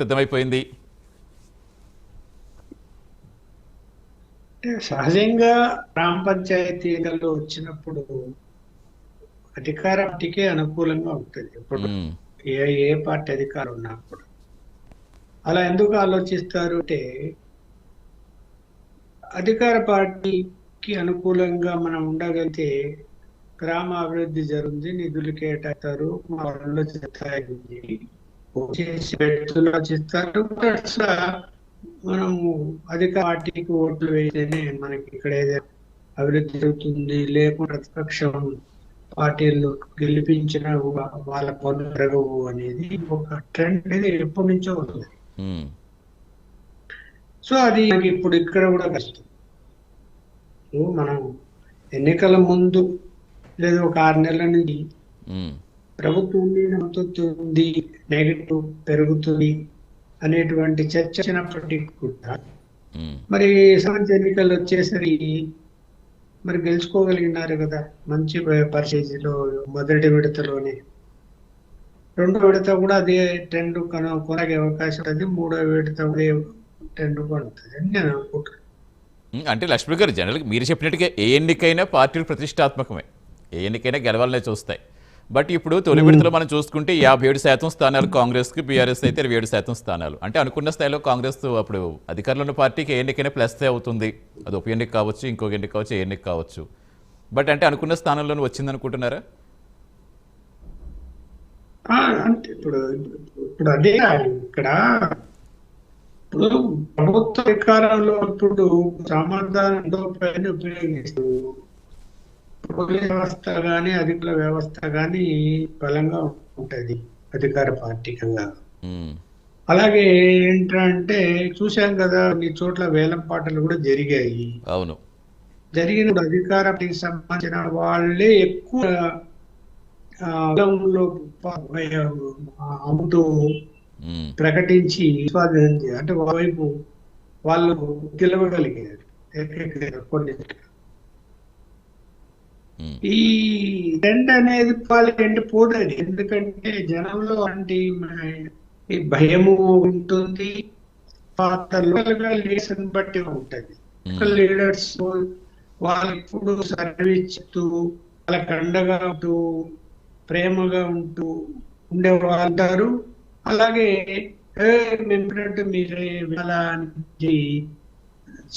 సిద్ధమైపోయింది? సహజంగా గ్రామ పంచాయతీ ఎన్నికల్లో వచ్చినప్పుడు అధికార పార్టీకే అనుకూలంగా ఉంటుంది. ఇప్పుడు ఉమ్, ఏ ఏ పార్టీ అధికారం ఉన్నప్పుడు అలా ఎందుకు ఆలోచిస్తారు అంటే, అధికార పార్టీకి అనుకూలంగా మనం ఉండగలిగితే గ్రామ అభివృద్ధి జరుగుతుంది, నిధులు కేటాయిస్తారు, మా వాళ్ళు చేస్తాయి, చేసి వ్యక్తులు ఆలోచిస్తారు. అట్లా మనము అధికార పార్టీకి ఓట్లు వేస్తేనే మనకి ఇక్కడ ఏదైనా అభివృద్ధి జరుగుతుంది, లేకుండా ప్రతిపక్షం పార్టీలు గెలిపించిన వాళ్ళ పనులు జరగవు అనేది ఒక ట్రెండ్ అనేది ఎప్పటి నుంచో ఉంది. ఉమ్, సో అది మనకి ఇప్పుడు ఇక్కడ కూడా కష్టం. సో మనం ఎన్నికల ముందు లేదా ఒక 6 నెలల నుంచి ఉమ్, ప్రభుత్వం మీద మద్దతు ఉంది, నెగటివ్ పెరుగుతుంది అనేటువంటి చర్చ వచ్చినప్పటికీ కూడా ఉమ్, మరి సర్పంచ్ ఎన్నికలు వచ్చేసరికి మరి గెలుచుకోగలిగినారు కదా మంచి పర్సెంటేజ్లో మొదటి విడతలోనే. రెండో విడత కూడా అదే ట్రెండ్ కొనసాగే అవకాశం ఉంది, మూడో విడత అదే ట్రెండ్ కొనుతుంది అని నేను అనుకుంటున్నాను. అంటే లక్ష్మణ్ గారు, జనరల్గా మీరు చెప్పినట్టుగా ఏ ఎన్నికైనా పార్టీలు ప్రతిష్టాత్మకమే, ఏ ఎన్నికైనా గెలవాలనే చూస్తాయి. బట్ ఇప్పుడు తొలి విడతలో మనం చూసుకుంటే 57% స్థానాలు కాంగ్రెస్కి, బీఆర్ఎస్ అయితే 27% స్థానాలు. అంటే అనుకున్న స్థాయిలో కాంగ్రెస్ అప్పుడు అధికారంలో ఉన్న పార్టీకి ఏ ఎన్నికైనా ప్లస్ అవుతుంది. అది ఉప ఎన్నిక కావచ్చు, ఇంకొక ఎన్నిక కావచ్చు, ఏ ఎన్నిక కావచ్చు. బట్ అంటే అనుకున్న స్థానంలోనే వచ్చింది అనుకుంటున్నారా? అంటే ఇప్పుడు ఇప్పుడు అదే ఇక్కడ ఇప్పుడు ప్రభుత్వ అధికారంలో ఇప్పుడు సమాధానం పైన ఉపయోగిస్తూ పోలీస్ వ్యవస్థ కానీ అధికార వ్యవస్థ కానీ బలంగా ఉంటది అధికార పార్టీకంగా. ఉమ్, అలాగే ఏంటంటే చూశాం కదా, కొన్ని చోట్ల వేలం పాటలు కూడా జరిగాయి. అవును. జరిగినప్పుడు అధికార పార్టీకి సంబంధించిన వాళ్ళే ఎక్కువ పొలంలో అమ్ముతూ ఉమ్, ప్రకటించి అంటే వైపు వాళ్ళు గెలవగలిగారు కొన్ని. ఉమ్, ఈ ట్రెండ్ అనేది పాలంటే పోతుంది, ఎందుకంటే జనంలో అంటే ఈ భయము ఉంటుంది. లోకల్ గా లీడర్స్ బట్టి ఉంటది. లోకల్ లీడర్స్ వాళ్ళు ఎప్పుడు సర్వీస్ చేస్తూ వాళ్ళకి అండగా ఉంటూ ప్రేమగా ఉంటూ ఉండేవాళ్ళు. అలాగే మేము మీరే అని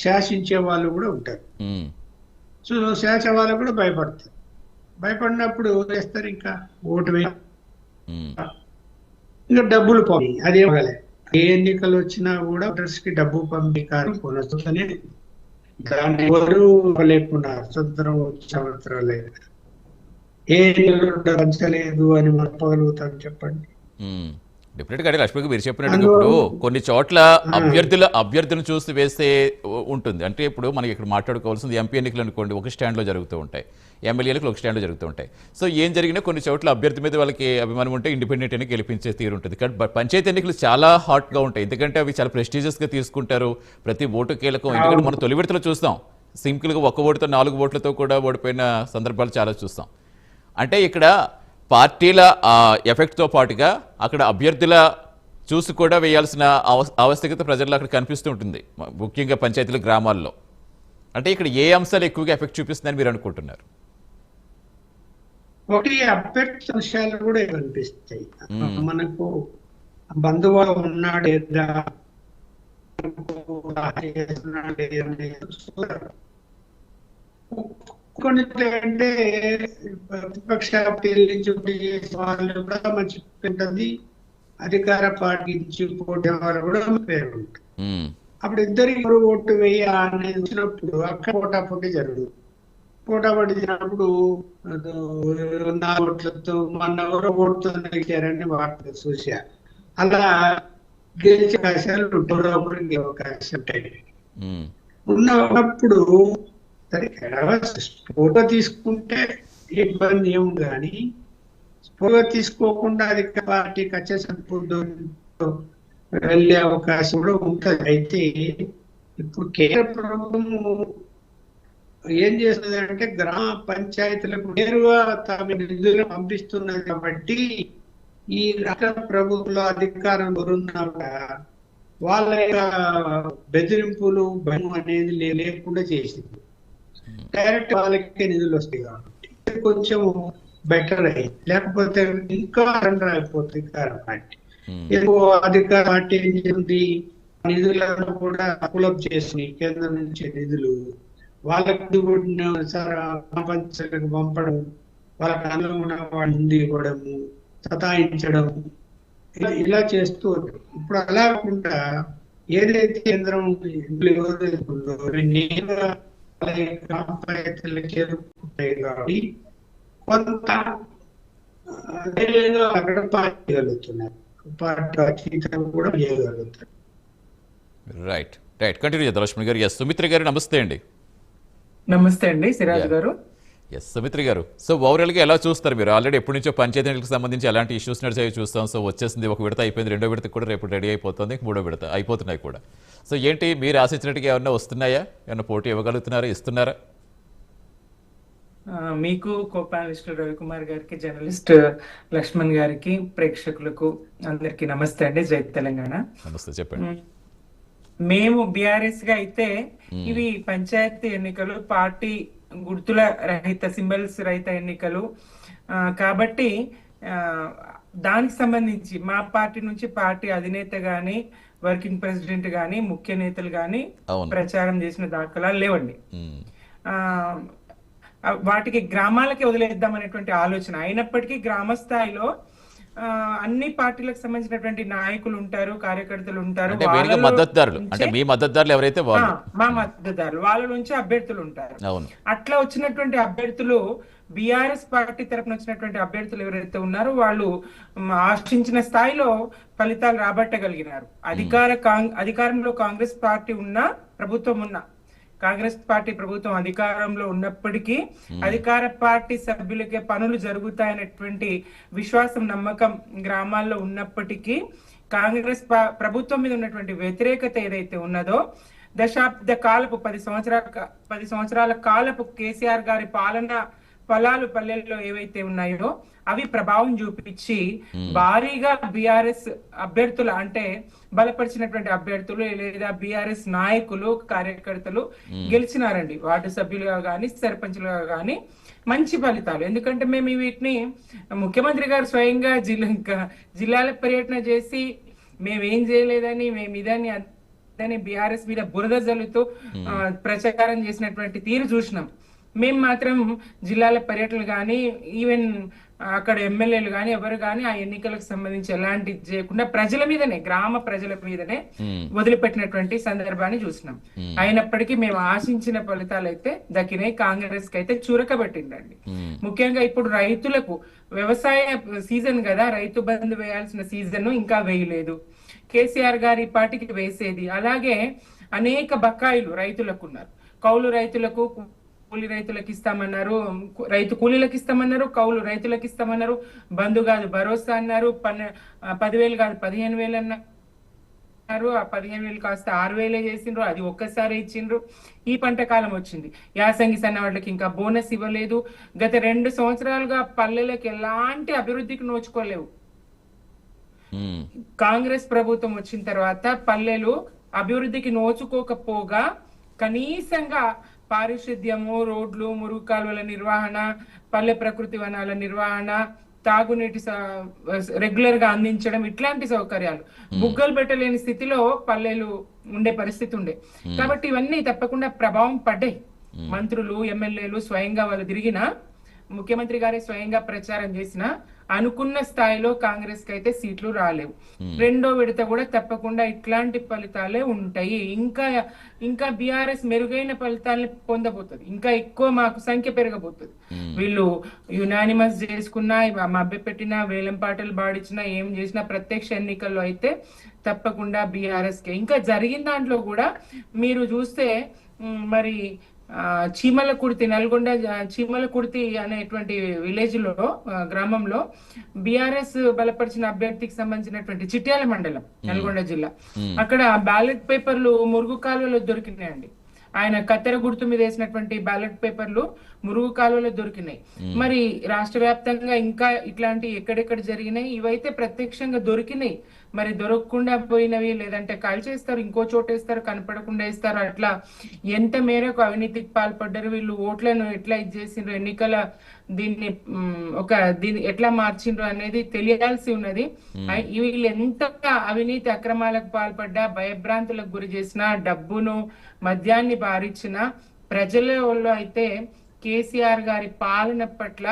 శాసించే వాళ్ళు కూడా ఉంటారు. ఉమ్, సో శాస వాళ్ళు కూడా భయపడతారు. భయపడినప్పుడు వేస్తారు, ఇంకా ఓటు వేయ, ఉమ్, ఇంకా డబ్బులు పంపి అదే ఏ ఎన్నికలు వచ్చినా కూడా ఓటర్స్ కి డబ్బు పంపకారం కొనసాగుతూనే దాన్ని ఎవరు లేకుండా స్వతంత్రం సంవత్సరాలు లేదు. ఏ ఎన్నికలు పంచలేదు అని మనం చెప్పగలుగుతాం చెప్పండి. ఉమ్. డెఫినెట్గా అంటే లక్ష్మణ్ మీరు చెప్పినట్టుగా ఇప్పుడు కొన్ని చోట్ల అభ్యర్థులను చూసి వేస్తే ఉంటుంది. అంటే ఇప్పుడు మనకి ఇక్కడ మాట్లాడుకోవాల్సింది ఎంపీ ఎన్నికలు అనుకోండి, ఒక స్టాండ్లో జరుగుతూ ఉంటాయి, ఎమ్మెల్యే ఎన్నికలు ఒక స్టాండ్లో జరుగుతూ ఉంటాయి. సో ఏం జరిగినా కొన్ని చోట్ల అభ్యర్థి మీద వాళ్ళకి అభిమానం ఉంటే ఇండిపెండెంట్ అని గెలిపించే తీరు ఉంటుంది. కానీ పంచాయతీ ఎన్నికలు చాలా హాట్గా ఉంటాయి, ఎందుకంటే అవి చాలా ప్రెస్టీజియస్గా తీసుకుంటారు, ప్రతి ఓటు కీలకం. ఎందుకంటే మనం తొలి విడతలో చూస్తాం, సింపుల్గా 1 ఓటుతో 4 ఓట్లతో కూడా ఓడిపోయిన సందర్భాలు చాలా చూస్తాం. అంటే ఇక్కడ పార్టీల ఎఫెక్ట్తో పాటుగా అక్కడ అభ్యర్థుల చూసి కూడా వేయాల్సిన ఆవశ్యకత ప్రజల్లో అక్కడ కనిపిస్తూ ఉంటుంది, ముఖ్యంగా పంచాయతీల గ్రామాల్లో. అంటే ఇక్కడ ఏ అంశాలు ఎక్కువగా ఎఫెక్ట్ చూపిస్తుందని మీరు అనుకుంటున్నారు? ఒకటి అభ్యర్థి అంశాలు కూడా కనిపిస్తాయి. మనకు బంధువులు ఉన్నాడు లేదా కొన్ని అంటే ప్రతిపక్ష పార్టీల నుంచి పోటీ చేసే వాళ్ళు కూడా మంచి ఉంటుంది, అధికార పార్టీ నుంచి పోటీ వాళ్ళు కూడా పేరు ఉంటుంది. అప్పుడు ఇద్దరికి ఓటు వేయ అనేది వచ్చినప్పుడు అక్కడ పోటాపోటీ జరుగుతుంది. పోటాపోటీ జరిగినప్పుడు 4 ఓట్లతో మొన్న ఎవరో ఓటుతో గెలిచారని వార్తలు చూసా. అలా గెలిచే అవకాశాలు అవకాశం ఉంటాయి. ఉన్నప్పుడు ఫోటో తీసుకుంటే ఇబ్బంది ఏం కానీ, ఫోటో తీసుకోకుండా అధికార పార్టీ కచ్చసంపూర్తో వెళ్ళే అవకాశం కూడా ఉంటుంది. అయితే ఇప్పుడు కేంద్ర ప్రభుత్వం ఏం చేస్తుంది అంటే గ్రామ పంచాయతీలకు నేరుగా తమ నిధులు పంపిస్తున్నది కాబట్టి ఈ రాష్ట్ర ప్రభుత్వంలో అధికారం ఉన్నా కూడా వాళ్ళ యొక్క బెదిరింపులు భయం అనేది లేకుండా చేసింది. డైరెక్ట్ వాళ్ళకే నిధులు వస్తాయి కాబట్టి ఇది కొంచెం బెటర్ అయింది. లేకపోతే ఇంకా అండర్ అయిపోతుంది అధికార పార్టీ. ఎక్కువ అధికార పార్టీ ఉంది, నిధులను కూడా అప్పులప్ చేసి కేంద్రం నుంచి నిధులు వాళ్ళకి పంచలకు పంపడం, వాళ్ళకి అనుగుణ వాళ్ళు ముందు ఇవ్వడము, సతాయించడం, ఇలా చేస్తూ ఇప్పుడు అలా కాకుండా ఏదైతే కేంద్రం ఉందో నేరుగా గ్రామ పంచాయతీలకు చేరుకుంటాయి కాబట్టి కొంత అక్కడ పార్టీ చేయగలుగుతున్నారు, పార్టీ అతీతంగా కూడా చేయగలుగుతారు. రైట్ రైట్ కంటిన్యూ చేద్దాం లక్ష్మణ్ గారు. ఎస్ సుమిత్ర గారు నమస్తే అండి. నమస్తే అండి సిరాజ్ గారు. ఎస్ సుమిత్ర గారు, సో ఓవరాల్గా ఎలా చూస్తారు మీరు? ఆల్రెడీ ఎప్పటి నుంచో పంచాయతీలకు సంబంధించి ఎలాంటి ఇష్యూస్ నడిచాయో చూస్తాం. సో వచ్చేసింది, ఒక విడత అయిపోయింది, రెండో విడత కూడా రేపు రెడీ అయిపోతుంది, మూడో విడత అయిపోతున్నాయి కూడా. సో ఏంటి మీరు ఆశించినట్టుగా ఏమన్నా వస్తున్నాయా? ఏమన్నా పోటీ ఇవ్వగలుగుతున్నారా, ఇస్తున్నారా? మీకు కో-పానలిస్ట్ రవికుమార్ గారికి, జర్నలిస్ట్ లక్ష్మణ్ గారికి, ప్రేక్షకులకు అందరికి నమస్తే అండి. జై తెలంగాణ. నమస్తే, చెప్పండి. మేము బీఆర్ఎస్ గా అయితే ఇవి పంచాయతీ ఎన్నికలు, పార్టీ గుర్తుల రహిత, సింబల్స్ రహిత ఎన్నికలు కాబట్టి దానికి సంబంధించి మా పార్టీ నుంచి పార్టీ అధినేత గాని, వర్కింగ్ ప్రెసిడెంట్ గాని, ముఖ్య నేతలు గాని ప్రచారం చేసిన దాఖలాలు లేవండి. వాటికి గ్రామాలకి వదిలేద్దాం అనేటువంటి ఆలోచన. అయినప్పటికీ గ్రామ స్థాయిలో అన్ని పార్టీలకు సంబంధించినటువంటి నాయకులు ఉంటారు, కార్యకర్తలు ఉంటారు, మా మద్దతుదారులు వాళ్ళ నుంచి అభ్యర్థులు ఉంటారు. అట్లా వచ్చినటువంటి అభ్యర్థులు, బీఆర్ఎస్ పార్టీ తరఫున వచ్చినటువంటి అభ్యర్థులు ఎవరైతే ఉన్నారో వాళ్ళు ఆశించిన స్థాయిలో ఫలితాలు రాబట్టగలిగినారు. అధికారంలో కాంగ్రెస్ పార్టీ ఉన్నా, ప్రభుత్వం ఉన్నా, కాంగ్రెస్ పార్టీ ప్రభుత్వం అధికారంలో ఉన్నప్పటికీ అధికార పార్టీ సభ్యులకే పనులు జరుగుతాయనేటువంటి విశ్వాసం, నమ్మకం గ్రామాల్లో ఉన్నప్పటికీ కాంగ్రెస్ ప్రభుత్వం మీద ఉన్నటువంటి వ్యతిరేకత ఏదైతే ఉన్నదో, దశాబ్ద కాలపు 10 సంవత్సరాల కాలపు కేసీఆర్ గారి పాలన ఫలాలు పల్లెల్లో ఏవైతే ఉన్నాయో అవి ప్రభావం చూపించి భారీగా బీఆర్ఎస్ అభ్యర్థులు, అంటే బలపరిచినటువంటి అభ్యర్థులు లేదా బీఆర్ఎస్ నాయకులు, కార్యకర్తలు గెలిచినారండి. వార్డు సభ్యులుగా గాని, సర్పంచ్లుగా గాని మంచి ఫలితాలు. ఎందుకంటే మేము వీటిని ముఖ్యమంత్రి గారు స్వయంగా జిల్లాల పర్యటన చేసి మేమేం చేయలేదని, మేము ఇదని బీఆర్ఎస్ మీద బురద జల్లుతూ ప్రచారం చేసినటువంటి తీరు చూసినాం. మేము మాత్రం జిల్లాల పర్యటనలు కానీ, ఈవెన్ అక్కడ ఎమ్మెల్యేలు కానీ ఎవరు కానీ ఆ ఎన్నికలకు సంబంధించి ఎలాంటి చేయకుండా ప్రజల మీదనే, గ్రామ ప్రజల మీదనే వదిలిపెట్టినటువంటి సందర్భాన్ని చూసినాం. అయినప్పటికీ మేము ఆశించిన ఫలితాలు అయితే దక్కినాయి. కాంగ్రెస్ కి అయితే చురకబెట్టిందండి. ముఖ్యంగా ఇప్పుడు రైతులకు వ్యవసాయ సీజన్ కదా, రైతు బంధు వేయాల్సిన సీజన్ ఇంకా వేయలేదు. కేసీఆర్ గారి పార్టీకి వేసేది. అలాగే అనేక బకాయిలు రైతులకు ఉన్నారు. కౌలు రైతులకు, కూలి రైతులకు ఇస్తామన్నారు, రైతు కూలీలకు ఇస్తామన్నారు, కౌలు రైతులకు ఇస్తామన్నారు, బంధు కాదు భరోసా అన్నారు, 10,000 కాదు 15,000 అన్నారు. ఆ 15,000 కాస్త 6,000 చేసిండ్రు, అది ఒక్కసారి ఇచ్చిండ్రు. ఈ పంట కాలం వచ్చింది, యాసంగి సన్న వాళ్ళకి ఇంకా బోనస్ ఇవ్వలేదు. గత 2 సంవత్సరాలుగా పల్లెలకు ఎలాంటి అభివృద్ధికి నోచుకోలేవు. కాంగ్రెస్ ప్రభుత్వం వచ్చిన తర్వాత పల్లెలు అభివృద్ధికి నోచుకోకపోగా కనీసంగా పారిశుద్ధ్యము, రోడ్లు, మురుగు కాలువల నిర్వహణ, పల్లె ప్రకృతి వనాల నిర్వహణ, తాగునీటి రెగ్యులర్ గా అందించడం, ఇట్లాంటి సౌకర్యాలు బుగ్గలు పెట్టలేని స్థితిలో పల్లెలు ఉండే పరిస్థితి ఉండే. కాబట్టి ఇవన్నీ తప్పకుండా ప్రభావం పడ్డాయి. మంత్రులు, ఎమ్మెల్యేలు స్వయంగా వాళ్ళు తిరిగిన, ముఖ్యమంత్రి గారే స్వయంగా ప్రచారం చేసిన అనుకున్న స్థాయిలో కాంగ్రెస్ కి అయితే సీట్లు రాలేవు. రెండో విడత కూడా తప్పకుండా ఇట్లాంటి ఫలితాలే ఉంటాయి. ఇంకా బీఆర్ఎస్ మెరుగైన ఫలితాలను పొందబోతుంది. ఇంకా ఎక్కువ మాకు సంఖ్య పెరగబోతుంది. వీళ్ళు యునానిమస్ చేసుకున్నా, మభ్యపెట్టినా, వేలం పాటలు బాడిచ్చినా, ఏం చేసినా ప్రత్యక్ష ఎన్నికల్లో అయితే తప్పకుండా బీఆర్ఎస్ కే. ఇంకా జరిగిన దాంట్లో కూడా మీరు చూస్తే మరి చీమలకుర్తి, నల్గొండ చీమలకుర్తి అనేటువంటి విలేజ్ లో, గ్రామంలో బీఆర్ఎస్ బలపరిచిన అభ్యర్థికి సంబంధించినటువంటి చిట్యాల మండలం, నల్గొండ జిల్లా, అక్కడ బ్యాలెట్ పేపర్లు మురుగు కాలువలో దొరికినాయండి. ఆయన కత్తెర గుర్తు మీద వేసినటువంటి బ్యాలెట్ పేపర్లు మురుగు కాలువలో దొరికినాయి. మరి రాష్ట్ర వ్యాప్తంగా ఇంకా ఇట్లాంటి ఎక్కడెక్కడ జరిగినాయి, ఇవైతే ప్రత్యక్షంగా దొరికినాయి. మరి దొరకకుండా పోయినవి లేదంటే కాల్చేస్తారు, ఇంకో చోటేస్తారు, కనపడకుండా ఇస్తారు. అట్లా ఎంత మేరకు అవినీతికి పాల్పడ్డారు వీళ్ళు, ఓట్లను ఎట్లా ఇది చేసిండ్రు, ఎన్నికల దీన్ని దీన్ని ఎట్లా మార్చిండ్రు అనేది తెలియాల్సి ఉన్నది. వీళ్ళు ఎంత అవినీతి అక్రమాలకు పాల్పడ్డా, భయభ్రాంతులకు గురి చేసినా, డబ్బును మద్యాన్ని బారిచ్చిన ప్రజలలో అయితే కేసీఆర్ గారి పాలన పట్ల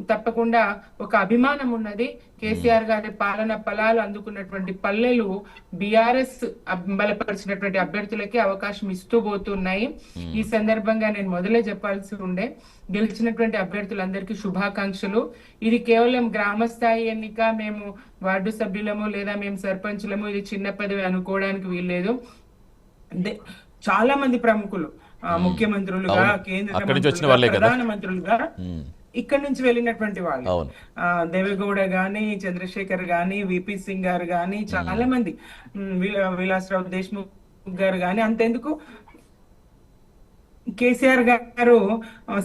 తప్పకుండా ఒక అభిమానం ఉన్నది. కేసీఆర్ గారి పాలన ఫలాలు అందుకున్నటువంటి పల్లెలు బీఆర్ఎస్ బలపరిచినటువంటి అభ్యర్థులకి అవకాశం ఇస్తూ పోతున్నాయి. ఈ సందర్భంగా నేను మొదలే చెప్పాల్సి ఉండే, గెలిచినటువంటి అభ్యర్థులందరికీ శుభాకాంక్షలు. ఇది కేవలం గ్రామ స్థాయి ఎన్నిక, మేము వార్డు సభ్యులము లేదా మేము సర్పంచులము, ఇది చిన్న పదవి అనుకోవడానికి వీల్లేదు. చాలా మంది ప్రముఖులు, ముఖ్యమంత్రులుగా, కేంద్ర ప్రధానమంత్రులుగా ఇక్కడ నుంచి వెళ్ళినటువంటి వాళ్ళు, దేవేగౌడ గాని, చంద్రశేఖర్ గాని, విపి సింగ్ గారు గాని, చాలా మంది, విలాసరావు దేశ్ముఖ్ గారు గాని, అంతెందుకు కేసీఆర్ గారు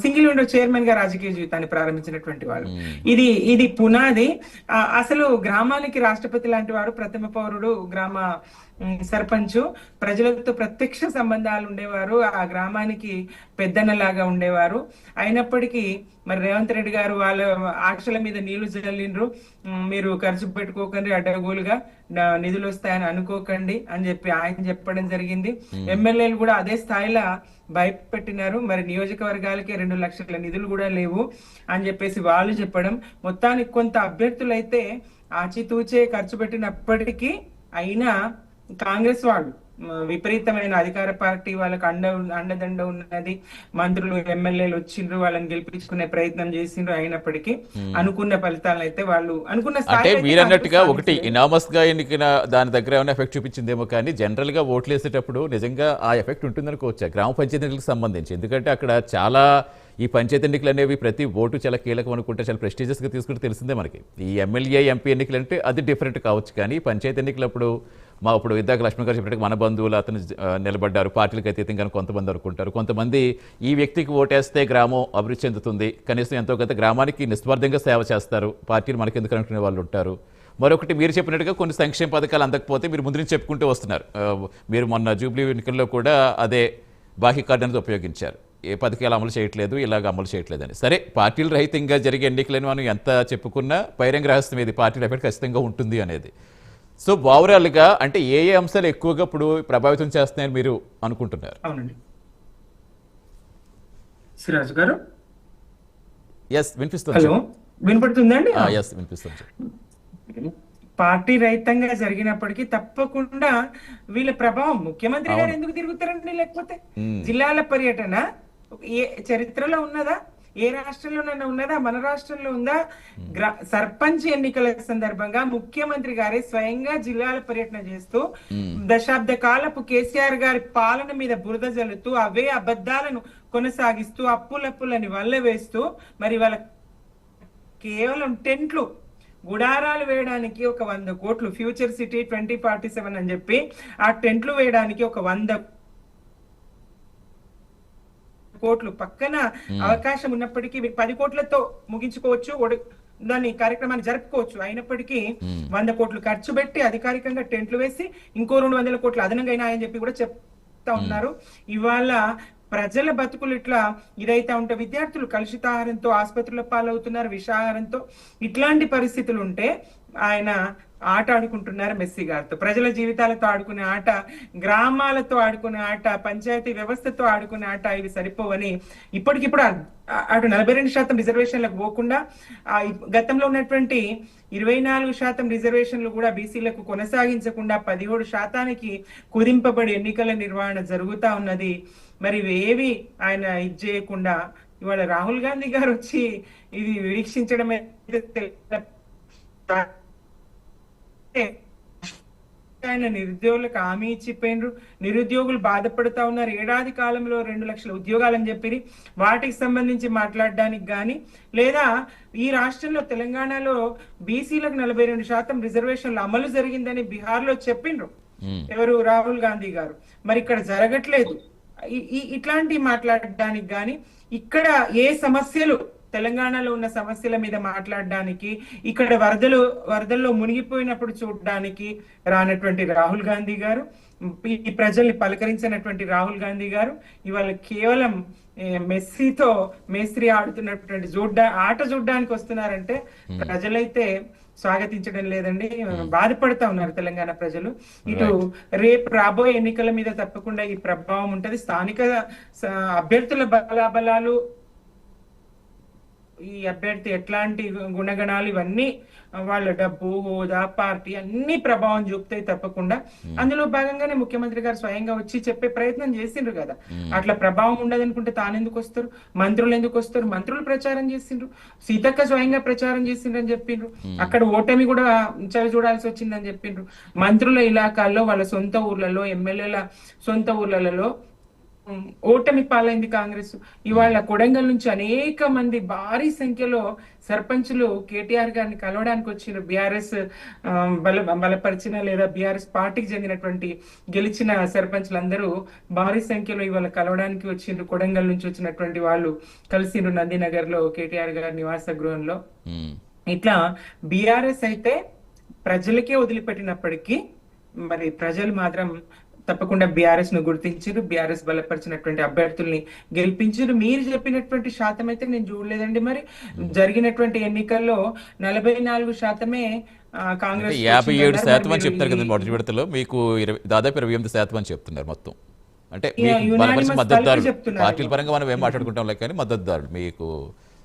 సింగిల్ విండో చైర్మన్ గా రాజకీయ జీవితాన్ని ప్రారంభించినటువంటి వాళ్ళు. ఇది పునాది. అసలు గ్రామానికి రాష్ట్రపతి లాంటి వారు, ప్రథమ పౌరుడు, గ్రామ సర్పంచ్, ప్రజలతో ప్రత్యక్ష సంబంధాలు ఉండేవారు, ఆ గ్రామానికి పెద్దన్నలాగా ఉండేవారు. అయినప్పటికీ మరి రేవంత్ రెడ్డి గారు వాళ్ళ ఆశల మీద నీళ్లు జల్లిండ్రు, మీరు ఖర్చు పెట్టుకోకండి, అడ్డగోలుగా నిధులు వస్తాయని అనుకోకండి అని చెప్పి ఆయన చెప్పడం జరిగింది. ఎమ్మెల్యేలు కూడా అదే స్థాయిలో భయపెట్టినారు. మరి నియోజకవర్గాలకి 2 లక్షల నిధులు కూడా లేవు అని చెప్పేసి వాళ్ళు చెప్పడం. మొత్తానికి కొంత అభ్యర్థులు అయితే ఆచితూచే ఖర్చు పెట్టినప్పటికీ అయినా కాంగ్రెస్ వాళ్ళు విపరీతమైన అధికార పార్టీ వాళ్ళకి అండదండ ఉన్నది, మంత్రులు ఎమ్మెల్యేలు వచ్చిండ్రు, వాళ్ళని గెలిపించుకునే ప్రయత్నం చేసిండ్రు. అయినప్పటికీ అనుకున్న ఫలితాలను అయితే వాళ్ళు అనుకున్న అంటే మీరు అన్నట్టుగా ఒకటి ఇనామస్ గా ఎన్నికైన దాని దగ్గర ఏమైనా ఎఫెక్ట్ చూపించిందేమో, కానీ జనరల్ గా ఓట్లు వేసేటప్పుడు నిజంగా ఆ ఎఫెక్ట్ ఉంటుందనుకోవచ్చా గ్రామ పంచాయతీ ఎన్నికలకు సంబంధించి? ఎందుకంటే అక్కడ చాలా ఈ పంచాయతీ ఎన్నికలు అనేవి ప్రతి ఓటు చాలా కీలకం అనుకుంటే, చాలా ప్రెస్టీజియస్గా తీసుకుంటే తెలిసిందే మనకి. ఈ ఎమ్మెల్యే ఎంపీ ఎన్నికలు అంటే అది డిఫరెంట్ కావచ్చు, కానీ పంచాయతీ ఎన్నికలప్పుడు ఇప్పుడు ఇందాక లక్ష్మణ్ గారు చెప్పినట్టు మన బంధువులు అతను నిలబడ్డారు, పార్టీలకు అతీతంగా కొంతమంది అనుకుంటారు, కొంతమంది ఈ వ్యక్తికి ఓటేస్తే గ్రామం అభివృద్ధి చెందుతుంది, కనీసం ఎంతో కొంత గ్రామానికి నిస్వార్థంగా సేవ చేస్తారు, పార్టీలు మనకెందుకు అనుకునే వాళ్ళు ఉంటారు. మరొకటి మీరు చెప్పినట్టుగా కొన్ని సంక్షేమ పథకాలు అందకపోతే మీరు ముందు నుంచి చెప్పుకుంటూ వస్తున్నారు. మీరు మొన్న జూబ్లీ ఎన్నికల్లో కూడా అదే బాహ్య కార్డు అనేది ఉపయోగించారు, ఏ పథకాలు అమలు చేయట్లేదు, ఇలాగ అమలు చేయట్లేదని. సరే, పార్టీలు రహితంగా జరిగే ఎన్నికలను మనం ఎంత చెప్పుకున్నా బహిరంగ రహస్యం ఇది, పార్టీల ఎఫెక్ట్ ఖచ్చితంగా ఉంటుంది అనేది. సో ఓవరాల్గా అంటే ఏ అంశాలు ఎక్కువగా ఇప్పుడు ప్రభావితం చేస్తున్నాయని మీరు అనుకుంటున్నారు? అవునండి సిరాజ్ గారు. వినిపిస్తుంది, వినపడుతుందండి? వినిపిస్తుంది. పార్టీ రహితంగా జరిగినప్పటికీ తప్పకుండా వీళ్ళ ప్రభావం, ముఖ్యమంత్రి గారు ఎందుకు తిరుగుతారండి? లేకపోతే జిల్లాల పర్యటన ఏ చరిత్రలో ఉన్నదా? ఏ రాష్ట్రంలోనైనా ఉన్నదా? మన రాష్ట్రంలో ఉందా? సర్పంచ్ ఎన్నికల సందర్భంగా ముఖ్యమంత్రి గారే స్వయంగా జిల్లాల పర్యటన చేస్తూ దశాబ్ద కాలపు కేసీఆర్ గారి పాలన మీద బురద జల్లుతూ అవే అబద్ధాలను కొనసాగిస్తూ అప్పులని వల్ల వేస్తూ మరి వాళ్ళ కేవలం టెంట్లు, గుడారాలు వేయడానికి ఒక 100 కోట్లు, ఫ్యూచర్ సిటీ 2047 అని చెప్పి ఆ టెంట్లు వేయడానికి ఒక 100 కోట్లు పక్కన అవకాశం ఉన్నప్పటికీ 10 కోట్లతో ముగించుకోవచ్చు, దాని కార్యక్రమాన్ని జరుపుకోవచ్చు. అయినప్పటికీ 100 కోట్లు ఖర్చు పెట్టి అధికారికంగా టెంట్లు వేసి ఇంకో 200 కోట్లు అదనంగా అయినాయని చెప్పి కూడా చెప్తా ఉన్నారు. ఇవాళ ప్రజల బతుకులు ఇట్లా ఇదైతే ఉంటే విద్యార్థులు కలుషితాహారంతో ఆసుపత్రుల పాలవుతున్నారు, విషాహారంతో. ఇట్లాంటి పరిస్థితులు ఉంటే ఆయన ఆట ఆడుకుంటున్నారు మెస్సీ గారితో. ప్రజల జీవితాలతో ఆడుకునే ఆట, గ్రామాలతో ఆడుకునే ఆట, పంచాయతీ వ్యవస్థతో ఆడుకునే ఆట ఇవి సరిపోవని ఇప్పటికిప్పుడు అటు 42% రిజర్వేషన్లకు పోకుండా గతంలో ఉన్నటువంటి 24% రిజర్వేషన్లు కూడా బీసీలకు కొనసాగించకుండా 17% కుదింపబడి ఎన్నికల నిర్వహణ జరుగుతా ఉన్నది. మరి ఏవి ఆయన ఇది చేయకుండా ఇవాళ రాహుల్ గాంధీ గారు వచ్చి ఇది వీక్షించడమే ఆయన నిరుద్యోగులకు హామీ ఇచ్చిపోయినరు. నిరుద్యోగులు బాధపడుతా ఉన్నారు. ఏడాది కాలంలో 2 లక్షల ఉద్యోగాలని చెప్పి వాటికి సంబంధించి మాట్లాడడానికి గాని, లేదా ఈ రాష్ట్రంలో తెలంగాణలో బీసీలకు 42% రిజర్వేషన్లు అమలు జరిగిందని బీహార్ లో చెప్పిండ్రు ఎవరు? రాహుల్ గాంధీ గారు. మరి ఇక్కడ జరగట్లేదు. ఇట్లాంటి మాట్లాడడానికి కానీ, ఇక్కడ ఏ సమస్యలు తెలంగాణలో ఉన్న సమస్యల మీద మాట్లాడడానికి, ఇక్కడ వరదల్లో మునిగిపోయినప్పుడు చూడడానికి రానటువంటి రాహుల్ గాంధీ గారు, ఈ ప్రజల్ని పలకరించినటువంటి రాహుల్ గాంధీ గారు ఇవాళ కేవలం మేస్త్రి ఆడుతున్నటువంటి ఆట చూడడానికి వస్తున్నారంటే ప్రజలైతే స్వాగతించడం లేదండి, బాధపడతా ఉన్నారు తెలంగాణ ప్రజలు. ఇటు రేపు రాబోయే ఎన్నికల మీద తప్పకుండా ఈ ప్రభావం ఉంటది. స్థానిక అభ్యర్థుల బలాబలాలు, ఈ అభ్యర్థి ఎట్లాంటి గుణగణాలు, ఇవన్నీ వాళ్ళ డబ్బు, హోదా, పార్టీ అన్ని ప్రభావం చూపుతాయి తప్పకుండా. అందులో భాగంగానే ముఖ్యమంత్రి గారు స్వయంగా వచ్చి చెప్పే ప్రయత్నం చేసిండ్రు కదా. అట్లా ప్రభావం ఉండదనుకుంటే తానెందుకు వస్తారు, మంత్రులు ఎందుకు వస్తారు? మంత్రులు ప్రచారం చేసిండ్రు, సీతక్క స్వయంగా ప్రచారం చేసిండ్రు అని చెప్పిండ్రు. అక్కడ ఓటమి కూడా చవి చూడాల్సి వచ్చిందని చెప్పిండ్రు. మంత్రుల ఇలాకాల్లో, వాళ్ళ సొంత ఊర్లలో, ఎమ్మెల్యేల సొంత ఊర్లలో ఓటమి పాలైంది కాంగ్రెస్. ఇవాళ కొడంగల్ నుంచి అనేక మంది భారీ సంఖ్యలో సర్పంచులు కేటీఆర్ గారిని కలవడానికి వచ్చిన, బీఆర్ఎస్ బలపరిచిన లేదా బీఆర్ఎస్ పార్టీకి చెందినటువంటి గెలిచిన సర్పంచులందరూ భారీ సంఖ్యలో ఇవాళ కలవడానికి వచ్చిండ్రు. కొడంగల్ నుంచి వచ్చినటువంటి వాళ్ళు కలిసిండ్రు నందినగర్ లో కేటీఆర్ గారి నివాస గృహంలో. ఇట్లా బీఆర్ఎస్ అయితే ప్రజలకే వదిలిపెట్టినప్పటికీ మరి ప్రజలు మాత్రం తప్పకుండా బీఆర్ఎస్ ను గుర్తించారు, బీఆర్ఎస్ బలపరిచినటువంటి అభ్యర్థుల్ని గెలిపించారు. మీరు చెప్పినటువంటి శాతం అయితే నేను చూడలేదండి. మరి జరిగినటువంటి ఎన్నికల్లో 44% కాంగ్రెస్, 57% అని చెప్తారు కదా మొదటి విడతలో, మీకు దాదాపు 28% అని చెప్తున్నారు మొత్తం. అంటే మద్దతుదారులు, పార్టీల పరంగా మనం ఏం మాట్లాడుకుంటాం లేక కానీ మద్దతుదారులు మీకు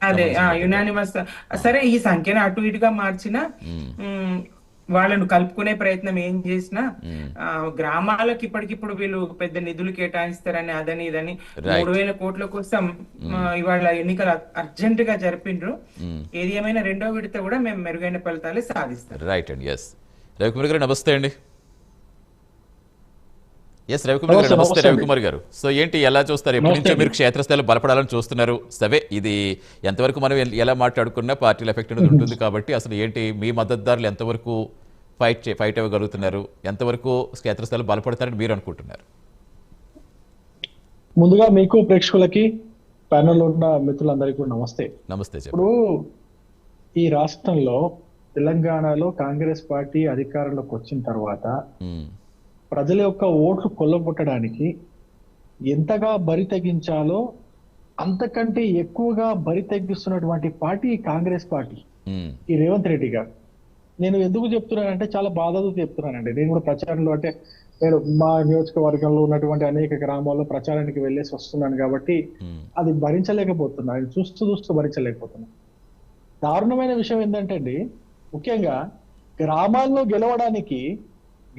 అదే యునానిమస్. సరే, ఈ సంఖ్యను అటు ఇటుగా మార్చినా వాళ్ళను కలుపుకునే ప్రయత్నం ఏం చేసినా గ్రామాలకు ఇప్పటికిప్పుడు వీళ్ళు పెద్ద నిధులు కేటాయిస్తారని అదని ఇదని 3,000 కోట్ల కోసం ఇవాళ ఎన్నికలు అర్జెంట్ గా జరిపిండ్రు. ఏది ఏమైనా రెండో విడత కూడా మేము మెరుగైన ఫలితాలు సాధిస్తాం. రైట్ అండి. ఎస్ రవికుమార్ గారు నమస్తే అండి. ఎస్ రవికుమార్ గారు నమస్తే. రవికుమార్ గారు, సో ఏంటి, ఎలా చూస్తారు? ఎప్పటి నుంచో మీరు క్షేత్రస్థాయిలో బలపడాలని చూస్తున్నారు. సరే, ఇది ఎంతవరకు మనం ఎలా మాట్లాడుకున్నా పార్టీల ఎఫెక్ట్ అనేది ఉంటుంది కాబట్టి అసలు ఏంటి మీ మద్దతుదారులు ఎంతవరకు ఫైట్ అవ్వగలుగుతున్నారు, ఎంతవరకు క్షేత్రస్థాయిలో బలపడతారని మీరు అనుకుంటున్నారు? ముందుగా మీకు ప్రేక్షకులకి ప్యానెల్ ఉన్న మిత్రులందరికీ కూడా నమస్తే. నమస్తే. ఇప్పుడు ఈ రాష్ట్రంలో తెలంగాణలో కాంగ్రెస్ పార్టీ అధికారంలోకి వచ్చిన తర్వాత ప్రజల యొక్క ఓట్లు కొల్లగొట్టడానికి ఎంతగా బరి తెగించాలో అంతకంటే ఎక్కువగా బరి తగ్గిస్తున్నటువంటి పార్టీ కాంగ్రెస్ పార్టీ, ఈ రేవంత్ రెడ్డి గారు. నేను ఎందుకు చెప్తున్నానంటే చాలా బాధతో చెప్తున్నానండి. నేను కూడా ప్రచారంలో, అంటే నేను మా నియోజకవర్గంలో ఉన్నటువంటి అనేక గ్రామాల్లో ప్రచారానికి వెళ్ళేసి వస్తున్నాను కాబట్టి అది భరించలేకపోతున్నాను, చూస్తూ భరించలేకపోతున్నాను. దారుణమైన విషయం ఏంటంటే అండి, ముఖ్యంగా గ్రామాల్లో గెలవడానికి,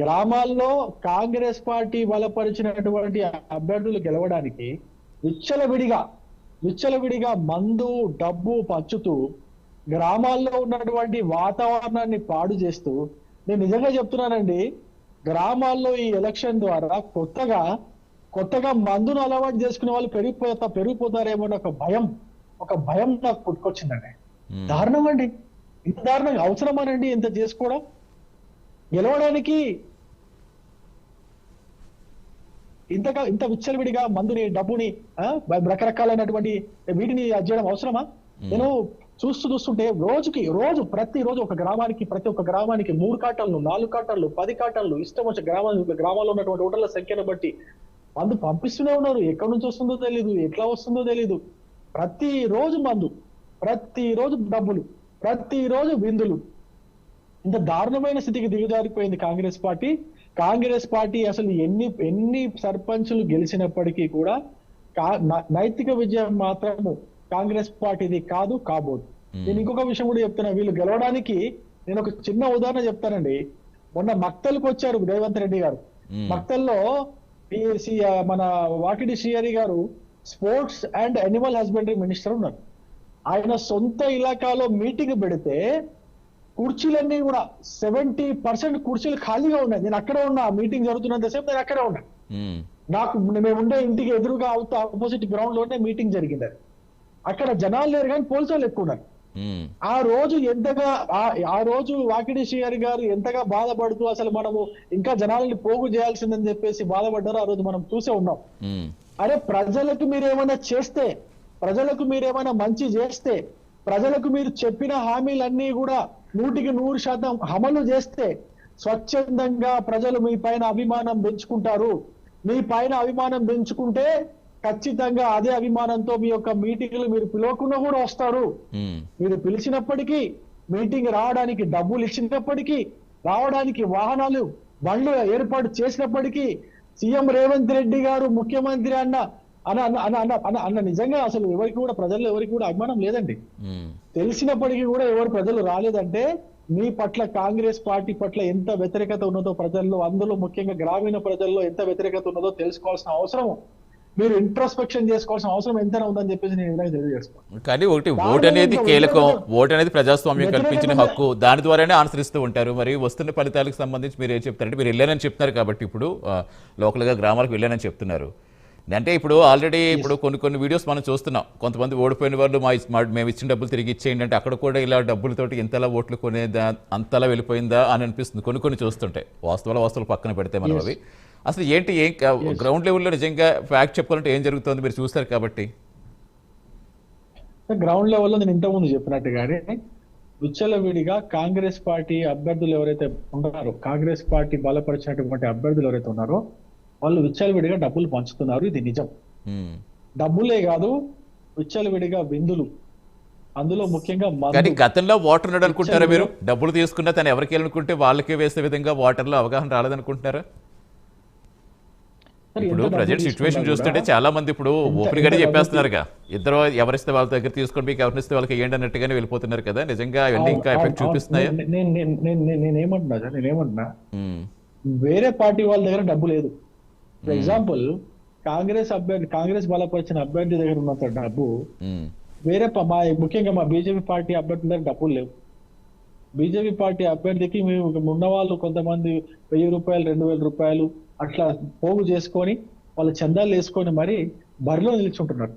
గ్రామాల్లో కాంగ్రెస్ పార్టీ బలపరిచినటువంటి అభ్యర్థులు గెలవడానికి విచ్చలవిడిగా మందు డబ్బు పంచుతూ గ్రామాల్లో ఉన్నటువంటి వాతావరణాన్ని పాడు చేస్తూ, నేను నిజంగా చెప్తున్నానండి, గ్రామాల్లో ఈ ఎలక్షన్ ద్వారా కొత్తగా మందును అలవాటు చేసుకునే వాళ్ళు పెరిగిపోతారేమో ఒక భయం నాకు పుట్టుకొచ్చిందండి. దారుణం అండి, ఇంత దారుణంగా అవసరమానండి ఇంత చేసుకోవడం? గెలవడానికి ఇంత విచ్చలవిడిగా మందుని డబ్బుని రకరకాలైనటువంటి వీటిని చేయడం అవసరమా? నేను చూస్తుంటే ప్రతిరోజు ప్రతి ఒక్క గ్రామానికి 3 కాటన్లు 4 కాటన్లు 10 కాటన్లు ఇష్టం వచ్చే గ్రామాల్లో ఉన్నటువంటి ఓటర్ల సంఖ్యను బట్టి మందు పంపిస్తూనే ఉన్నారు. ఎక్కడి నుంచి వస్తుందో తెలీదు, ఎట్లా వస్తుందో తెలీదు. ప్రతిరోజు మందు, ప్రతిరోజు డబ్బులు, ప్రతిరోజు విందులు. ఇంత దారుణమైన స్థితికి దిగజారిపోయింది కాంగ్రెస్ పార్టీ. అసలు ఎన్ని సర్పంచులు గెలిచినప్పటికీ కూడా నైతిక విజయం మాత్రము కాంగ్రెస్ పార్టీది కాబోదు. నేను ఇంకొక విషయం కూడా చెప్తున్నా. వీళ్ళు గెలవడానికి నేను ఒక చిన్న ఉదాహరణ చెప్తానండి. మొన్న మక్తల్కి వచ్చారు రేవంత్ రెడ్డి గారు. మక్తల్లో మన వాకిడి శ్రీహరి గారు sports and animal husbandry minister ఉన్నారు. ఆయన సొంత ఇలాకాలో మీటింగ్ పెడితే కుర్చీలన్నీ కూడా 70% కుర్చీలు ఖాళీగా ఉన్నాయి. నేను అక్కడే ఉన్నా, మీటింగ్ జరుగుతున్నంతసేపు నేను అక్కడే ఉన్నా. మేముండే ఇంటికి ఎదురుగా ఆపోజిట్ గ్రౌండ్ లోనే మీటింగ్ జరిగింది. అది అక్కడ జనాలు లేరు కానీ పోలీసు వాళ్ళు ఎక్కువ ఉన్నారు. ఆ రోజు వాకిడి శ్రీహరి గారు ఎంతగా బాధపడుతూ అసలు మనము ఇంకా జనాలని పోగు చేయాల్సిందని చెప్పేసి బాధపడ్డారో ఆ రోజు మనం చూసే ఉన్నాం. అరే ప్రజలకు మీరేమైనా చేస్తే, ప్రజలకు మీరేమైనా మంచి చేస్తే, ప్రజలకు మీరు చెప్పిన హామీలన్నీ కూడా 100% అమలు చేస్తే స్వచ్ఛందంగా ప్రజలు మీ పైన అభిమానం పెంచుకుంటారు. మీ పైన అభిమానం పెంచుకుంటే ఖచ్చితంగా అదే అభిమానంతో మీ యొక్క మీటింగ్లు మీరు పిలవకుండా కూడా వస్తారు. మీరు పిలిచినప్పటికీ, మీటింగ్ రావడానికి డబ్బులు ఇచ్చినప్పటికీ, రావడానికి వాహనాలు బండ్లు ఏర్పాటు చేసినప్పటికీ, సీఎం రేవంత్ రెడ్డి గారు ముఖ్యమంత్రి అన్న నిజంగా అసలు ఎవరికి కూడా ప్రజల్లో ఎవరికి కూడా అభిమానం లేదండి. తెలిసినప్పటికీ కూడా ఎవరు ప్రజలు రాలేదంటే మీ పట్ల కాంగ్రెస్ పార్టీ పట్ల ఎంత వ్యతిరేకత ఉన్నదో ప్రజల్లో, అందులో ముఖ్యంగా గ్రామీణ ప్రజల్లో ఎంత వ్యతిరేకత ఉన్నదో తెలుసుకోవాల్సిన అవసరం, మీరు ఇంట్రోస్పెక్షన్ చేసుకోవాల్సిన అవసరం ఎంతైనా ఉందని చెప్పేసి నేను తెలియజేస్తాను. కానీ ఒకటి ఓటు అనేది కీలకం, ఓటు అనేది ప్రజాస్వామ్యం కల్పించిన హక్కు, దాని ద్వారానే అనుసరిస్తూ ఉంటారు. మరి వస్తున్న ఫలితాలకు సంబంధించి మీరు ఏం చెప్తారంటే, మీరు వెళ్ళానని చెప్తున్నారు కాబట్టి ఇప్పుడు లోకల్గా గ్రామాలకు వెళ్ళానని చెప్తున్నారు. అంటే ఇప్పుడు ఆల్రెడీ ఇప్పుడు కొన్ని వీడియోస్ మనం చూస్తున్నాం, కొంతమంది ఓడిపోయిన వాళ్ళు మేము ఇచ్చిన డబ్బులు తిరిగి ఇచ్చేయండి అంటే అక్కడ కూడా ఇలా డబ్బులతోటి ఎంతలా ఓట్లు కొనేదా అంతలా వెళ్ళిపోయిందా అని అనిపిస్తుంది. కొన్ని చూస్తుంటాయి. వాస్తవాలు పక్కన పెడితే మనం అవి అసలు ఏంటి, ఏం గ్రౌండ్ లెవెల్లో నిజంగా ఫ్యాక్ట్ చెప్పుకోవాలంటే ఏం జరుగుతుంది మీరు చూస్తారు కాబట్టి. గ్రౌండ్ లెవెల్లో నేను ఇంతకుముందు చెప్పినట్టుగానే విచ్చలవిడిగా కాంగ్రెస్ పార్టీ అభ్యర్థులు ఎవరైతే ఉన్నారో, కాంగ్రెస్ పార్టీ బలపరిచినటువంటి అభ్యర్థులు ఎవరైతే ఉన్నారో వాళ్ళు విచ్చలవిడిగా డబ్బులు పంచుతున్నారు. ఇది నిజం. డబ్బులే కాదు, విచ్చలవిడిగా విందులు, అందులో ముఖ్యంగా కానీ గతంలో ఓటర్ ఉన్నాడు అనుకుంటారా మీరు? డబ్బులు తీసుకున్నా తను ఎవరికి వెళ్ళనుకుంటే వాళ్ళకే వేసే విధంగా ఓటర్లో అవగాహన రాలేదనుకుంటున్నారా? ఇప్పుడు ప్రజెంట్ సిచ్యువేషన్ చూస్తుంటే చాలా మంది ఇప్పుడు ఓపెన్ గానే చెప్పేస్తున్నారుగా, ఇద్దరు ఎవరిస్తే వాళ్ళ దగ్గర తీసుకొని మీకు ఎవరిస్తే వాళ్ళకి ఏంటి అన్నట్టుగానే వెళ్ళిపోతున్నారు కదా. నిజంగా అవన్నీ ఇంకా ఎఫెక్ట్ చూపిస్తున్నాయా? నేనేమంటున్నా, వేరే పార్టీ వాళ్ళ దగ్గర డబ్బు లేదు. ఫర్ ఎగ్జాంపుల్ కాంగ్రెస్ బలపరిచిన అభ్యర్థి దగ్గర ఉన్నంత డబ్బు వేరే ముఖ్యంగా మా బీజేపీ పార్టీ అభ్యర్థుల దగ్గర డబ్బులు లేవు. బీజేపీ పార్టీ అభ్యర్థికి మేము ఉన్న వాళ్ళు కొంతమంది 1000 రూపాయలు 2000 రూపాయలు అట్లా పోగు చేసుకొని వాళ్ళ చందాలు వేసుకొని మరి బరిలో నిల్చుంటున్నారు.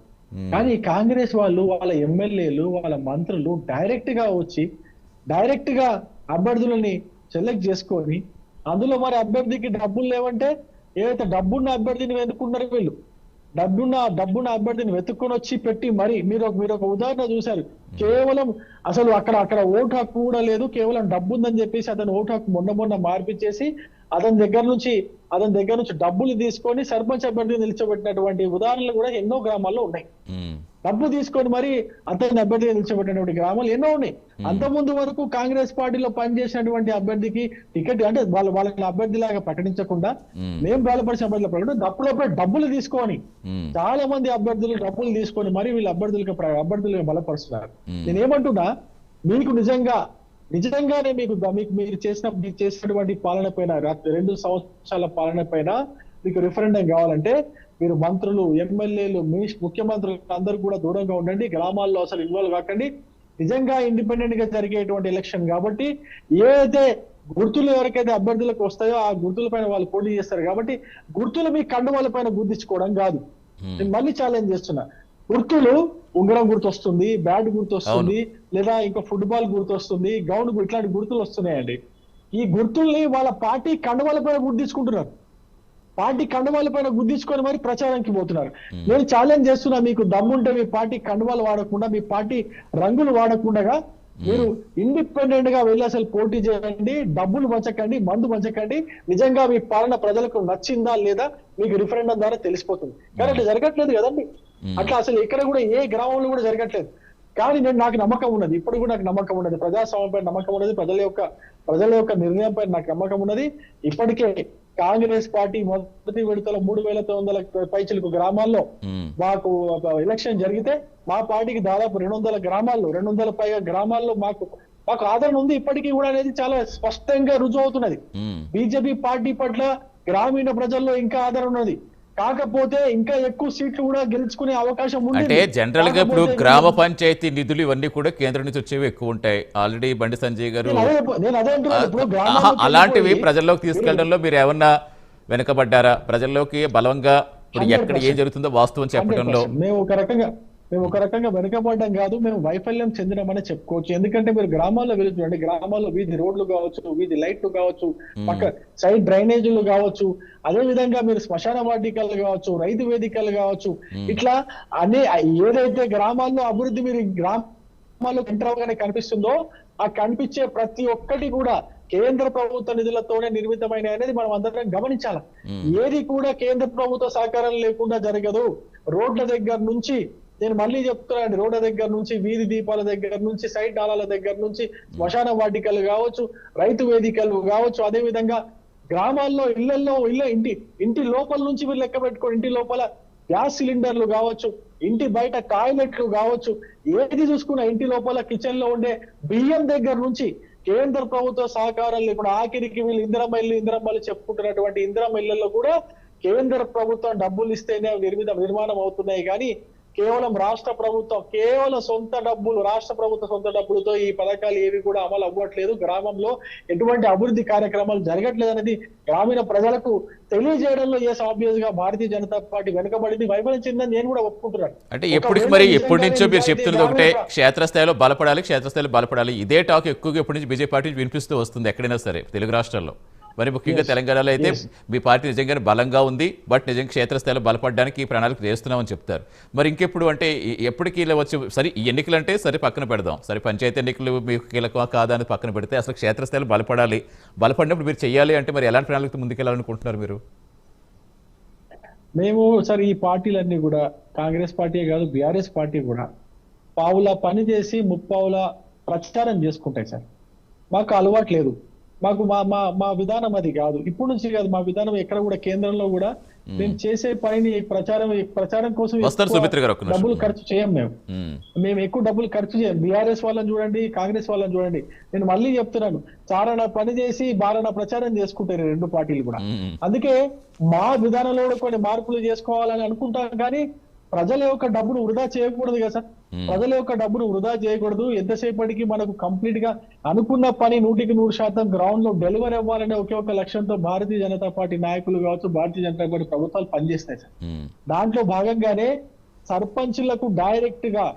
కానీ కాంగ్రెస్ వాళ్ళు, వాళ్ళ ఎమ్మెల్యేలు, వాళ్ళ మంత్రులు డైరెక్ట్ గా అభ్యర్థులని సెలెక్ట్ చేసుకొని, అందులో మరి అభ్యర్థికి డబ్బులు లేవంటే ఏదైతే డబ్బున్న అభ్యర్థిని వెతుకున్నారు వీళ్ళు, డబ్బున్న అభ్యర్థిని వెతుక్కొని వచ్చి పెట్టి మరి మీరు ఒక ఉదాహరణ చూశారు. కేవలం అసలు అక్కడ ఓటు హక్కు కూడా లేదు, కేవలం డబ్బు ఉందని చెప్పేసి అతను ఓటు హక్కు మొన్న మార్పిచ్చేసి అతని దగ్గర నుంచి డబ్బులు తీసుకొని సర్పంచ్ అభ్యర్థిని నిలిచబెట్టినటువంటి ఉదాహరణలు కూడా ఎన్నో గ్రామాల్లో ఉన్నాయి. డబ్బు తీసుకొని మరి అతని అభ్యర్థిగా నిలిచబెట్టినటువంటి గ్రామాలు ఎన్నో ఉన్నాయి. అంతకుముందు వరకు కాంగ్రెస్ పార్టీలో పనిచేసినటువంటి అభ్యర్థికి టికెట్ అంటే వాళ్ళని అభ్యర్థిలాగా ప్రకటించకుండా, మేము బలపరిచిన అభ్యర్థులు ప్రకటన డబ్బులు తీసుకొని చాలా మంది అభ్యర్థులు డబ్బులు తీసుకొని మరి వీళ్ళ అభ్యర్థులుగా బలపరుస్తున్నారు. నేనేమంటున్నా, మీకు నిజంగానే మీరు చేసినటువంటి పాలన పైన 2 సంవత్సరాల పాలన పైన మీకు రిఫరెండం కావాలంటే మీరు మంత్రులు, ఎమ్మెల్యేలు, ముఖ్యమంత్రులు అందరూ కూడా దూరంగా ఉండండి, గ్రామాల్లో అసలు ఇన్వాల్వ్ కాకండి. నిజంగా ఇండిపెండెంట్ గా జరిగేటువంటి ఎలక్షన్ కాబట్టి ఏదైతే గుర్తులు ఎవరికైతే అభ్యర్థులకు వస్తాయో ఆ గుర్తుల పైన వాళ్ళు పోటీ చేస్తారు కాబట్టి గుర్తులు మీ కండువాల పైన గుర్తించుకోవడం కాదు. నేను మళ్ళీ ఛాలెంజ్ చేస్తున్నా, గుర్తులు ఉంగరం గుర్తు వస్తుంది, బ్యాట్ గుర్తు వస్తుంది, లేదా ఇంకా ఫుట్బాల్ గుర్తు వస్తుంది, గ్రౌండ్ ఇట్లాంటి గుర్తులు వస్తున్నాయండి. ఈ గుర్తుల్ని వాళ్ళ పార్టీ కండువాల పైన గుర్తించుకుంటున్నారు, పార్టీ కండువాల పైన గుర్తించుకొని మరి ప్రచారానికి పోతున్నారు. నేను ఛాలెంజ్ చేస్తున్నా, మీకు దమ్ముంటే మీ పార్టీ కండువాలు వాడకుండా, మీ పార్టీ రంగులు వాడకుండా మీరు ఇండిపెండెంట్ గా వెళ్ళి అసలు పోటీ చేయండి, డబ్బులు పంచకండి, మందు పంచకండి. నిజంగా మీ పాలన ప్రజలకు నచ్చిందా లేదా మీకు రిఫరెండం ద్వారా తెలిసిపోతుంది. కానీ అట్లా జరగట్లేదు కదండి, అట్లా అసలు ఇక్కడ కూడా ఏ గ్రామంలో కూడా జరగట్లేదు. కానీ నాకు నమ్మకం ఉన్నది, ఇప్పుడు కూడా నాకు నమ్మకం ఉన్నది, ప్రజాస్వామ్యం పైన నమ్మకం ఉన్నది, ప్రజల యొక్క నిర్ణయం పైన నాకు నమ్మకం ఉన్నది. ఇప్పటికే కాంగ్రెస్ పార్టీ మొదటి విడతలో 3900 పైచిలకు గ్రామాల్లో మాకు ఎలక్షన్ జరిగితే మా పార్టీకి దాదాపు 200 పైగా గ్రామాల్లో మాకు ఆదరణ ఉంది. ఇప్పటికీ కూడా అనేది చాలా స్పష్టంగా రుజువు అవుతున్నది. బీజేపీ పార్టీ పట్ల గ్రామీణ ప్రజల్లో ఇంకా ఆదరణ ఉన్నది. కాకపోతే ఇంకా ఎక్కువ సీట్లు కూడా గెలుచుకునే అవకాశం ఉంది. అంటే జనరల్ గా ఇప్పుడు గ్రామ పంచాయతీ నిధులు ఇవన్నీ కూడా కేంద్రం నుంచి వచ్చేవి ఎక్కువ ఉంటాయి. ఆల్రెడీ బండి సంజయ్ గారు అలాంటివి ప్రజల్లోకి తీసుకెళ్లడంలో మీరు ఏమన్నా వెనుకబడ్డారా? ప్రజల్లోకి బలంగా ఇప్పుడు ఎక్కడ ఏం జరుగుతుందో వాస్తవం చెప్పడంలో మేము ఒక రకంగా మేము ఒక రకంగా వెనుకబడ్డం కాదు, మేము వైఫల్యం చెందినామని చెప్పుకోవచ్చు. ఎందుకంటే మీరు గ్రామాల్లో వెళ్ళి చూడండి, గ్రామాల్లో వీధి రోడ్లు కావచ్చు, వీధి లైట్లు కావచ్చు, పక్క సైడ్ డ్రైనేజీలు కావచ్చు, అదే విధంగా మీరు శ్మశాన వాటికలు కావచ్చు, రైతు వేదికలు కావచ్చు, ఇట్లా అనే ఏదైతే గ్రామాల్లో అభివృద్ధి మీరు గ్రామాల్లో ఎంటర్ అవగానే కనిపిస్తుందో ఆ కనిపించే ప్రతి ఒక్కటి కూడా కేంద్ర ప్రభుత్వ నిధులతోనే నిర్మితమైన అనేది మనం అందరం గమనించాలి. ఏది కూడా కేంద్ర ప్రభుత్వ సహకారం లేకుండా జరగదు. రోడ్ల దగ్గర నుంచి, నేను మళ్ళీ చెప్తున్నాను, రోడ్ల దగ్గర నుంచి, వీధి దీపాల దగ్గర నుంచి, సైడ్ నాళాల దగ్గర నుంచి, శ్మశాన వాటికలు కావచ్చు, రైతు వేదికలు కావచ్చు, అదే విధంగా గ్రామాల్లో ఇంటి లోపల నుంచి మీరు లెక్క పెట్టుకోండి, ఇంటి లోపల గ్యాస్ సిలిండర్లు కావచ్చు, ఇంటి బయట టాయిలెట్లు కావచ్చు, ఏది చూసుకున్నా ఇంటి లోపల కిచెన్ లో ఉండే బియ్యం దగ్గర నుంచి కేంద్ర ప్రభుత్వ సహకారం లేకుండా ఆఖరికి వీళ్ళు ఇందిరమ్మలు చెప్పుకుంటున్నటువంటి ఇందిరమ్మ ఇళ్లలో కూడా కేంద్ర ప్రభుత్వం డబ్బులు ఇస్తేనే నిర్మాణం అవుతున్నాయి. కానీ కేవలం రాష్ట్ర ప్రభుత్వం రాష్ట్ర ప్రభుత్వ సొంత డబ్బులతో ఈ పథకాలు ఏవి కూడా అమలు అవ్వట్లేదు. గ్రామంలో ఎటువంటి అభివృద్ధి కార్యక్రమాలు జరగట్లేదు అనేది గ్రామీణ ప్రజలకు తెలియజేయడంలో ఆబ్వియస్ గా భారతీయ జనతా పార్టీ వెనుకబడింది, వైఫల్యం చెందని నేను కూడా ఒప్పుకుంటున్నాను. అంటే ఎప్పటి నుంచో మీరు చెప్తున్నది ఒకటే, క్షేత్రస్థాయిలో బలపడాలి. ఇదే టాక్ ఎక్కువగా ఎప్పటి నుంచి బీజేపీ పార్టీ వినిపిస్తూ వస్తుంది ఎక్కడైనా సరే తెలుగు రాష్ట్రాల్లో. మరి ముఖ్యంగా తెలంగాణలో అయితే మీ పార్టీ నిజంగానే బలంగా ఉంది, బట్ నిజంగా క్షేత్రస్థాయిలో బలపడడానికి ప్రణాళిక చేస్తున్నామని చెప్తారు. మరి ఇంకెప్పుడు అంటే ఎప్పటికీ ఇలా వచ్చి సరే ఈ ఎన్నికలు అంటే సరే పక్కన పెడదాం, సరే పంచాయతీ ఎన్నికలు మీకు కీలకమా కాదా అని పక్కన పెడితే అసలు క్షేత్రస్థాయిలో బలపడినప్పుడు మీరు చెయ్యాలి అంటే మరి ఎలాంటి ప్రణాళిక ముందుకెళ్ళాలనుకుంటున్నారు మీరు? మేము సార్ ఈ పార్టీలన్నీ కూడా, కాంగ్రెస్ పార్టీ కాదు, బీఆర్ఎస్ పార్టీ కూడా పావులా పని చేసి ముప్పావులా ప్రచారం చేసుకుంటాయి సార్. మాకు అలవాటు లేదు, మాకు మా విధానం అది కాదు, ఇప్పుడు నుంచి కాదు. మా విధానం ఎక్కడ కూడా కేంద్రంలో కూడా మేము చేసే పనిని ప్రచారం కోసం డబ్బులు ఖర్చు చేయం. మేము ఎక్కువ డబ్బులు ఖర్చు చేయం. బీఆర్ఎస్ వాళ్ళని చూడండి, కాంగ్రెస్ వాళ్ళని చూడండి, నేను మళ్ళీ చెప్తున్నాను, చారణ పని చేసి బారణ ప్రచారం చేసుకుంటారు రెండు పార్టీలు కూడా. అందుకే మా విధానంలో కూడా కొన్ని మార్పులు చేసుకోవాలని అనుకుంటాం, కానీ ప్రజల యొక్క డబ్బును వృధా చేయకూడదు కదా సార్. ప్రజల యొక్క డబ్బును వృధా చేయకూడదు. ఎంతసేపటికి మనకు కంప్లీట్ గా అనుకున్న పని 100% గ్రౌండ్ లో డెలివరీ అవ్వాలనే ఒకే ఒక లక్ష్యంతో భారతీయ జనతా పార్టీ నాయకులు కావచ్చు, భారతీయ జనతా పార్టీ ప్రభుత్వాలు పనిచేస్తాయి సార్. దాంట్లో భాగంగానే సర్పంచులకు డైరెక్ట్ గా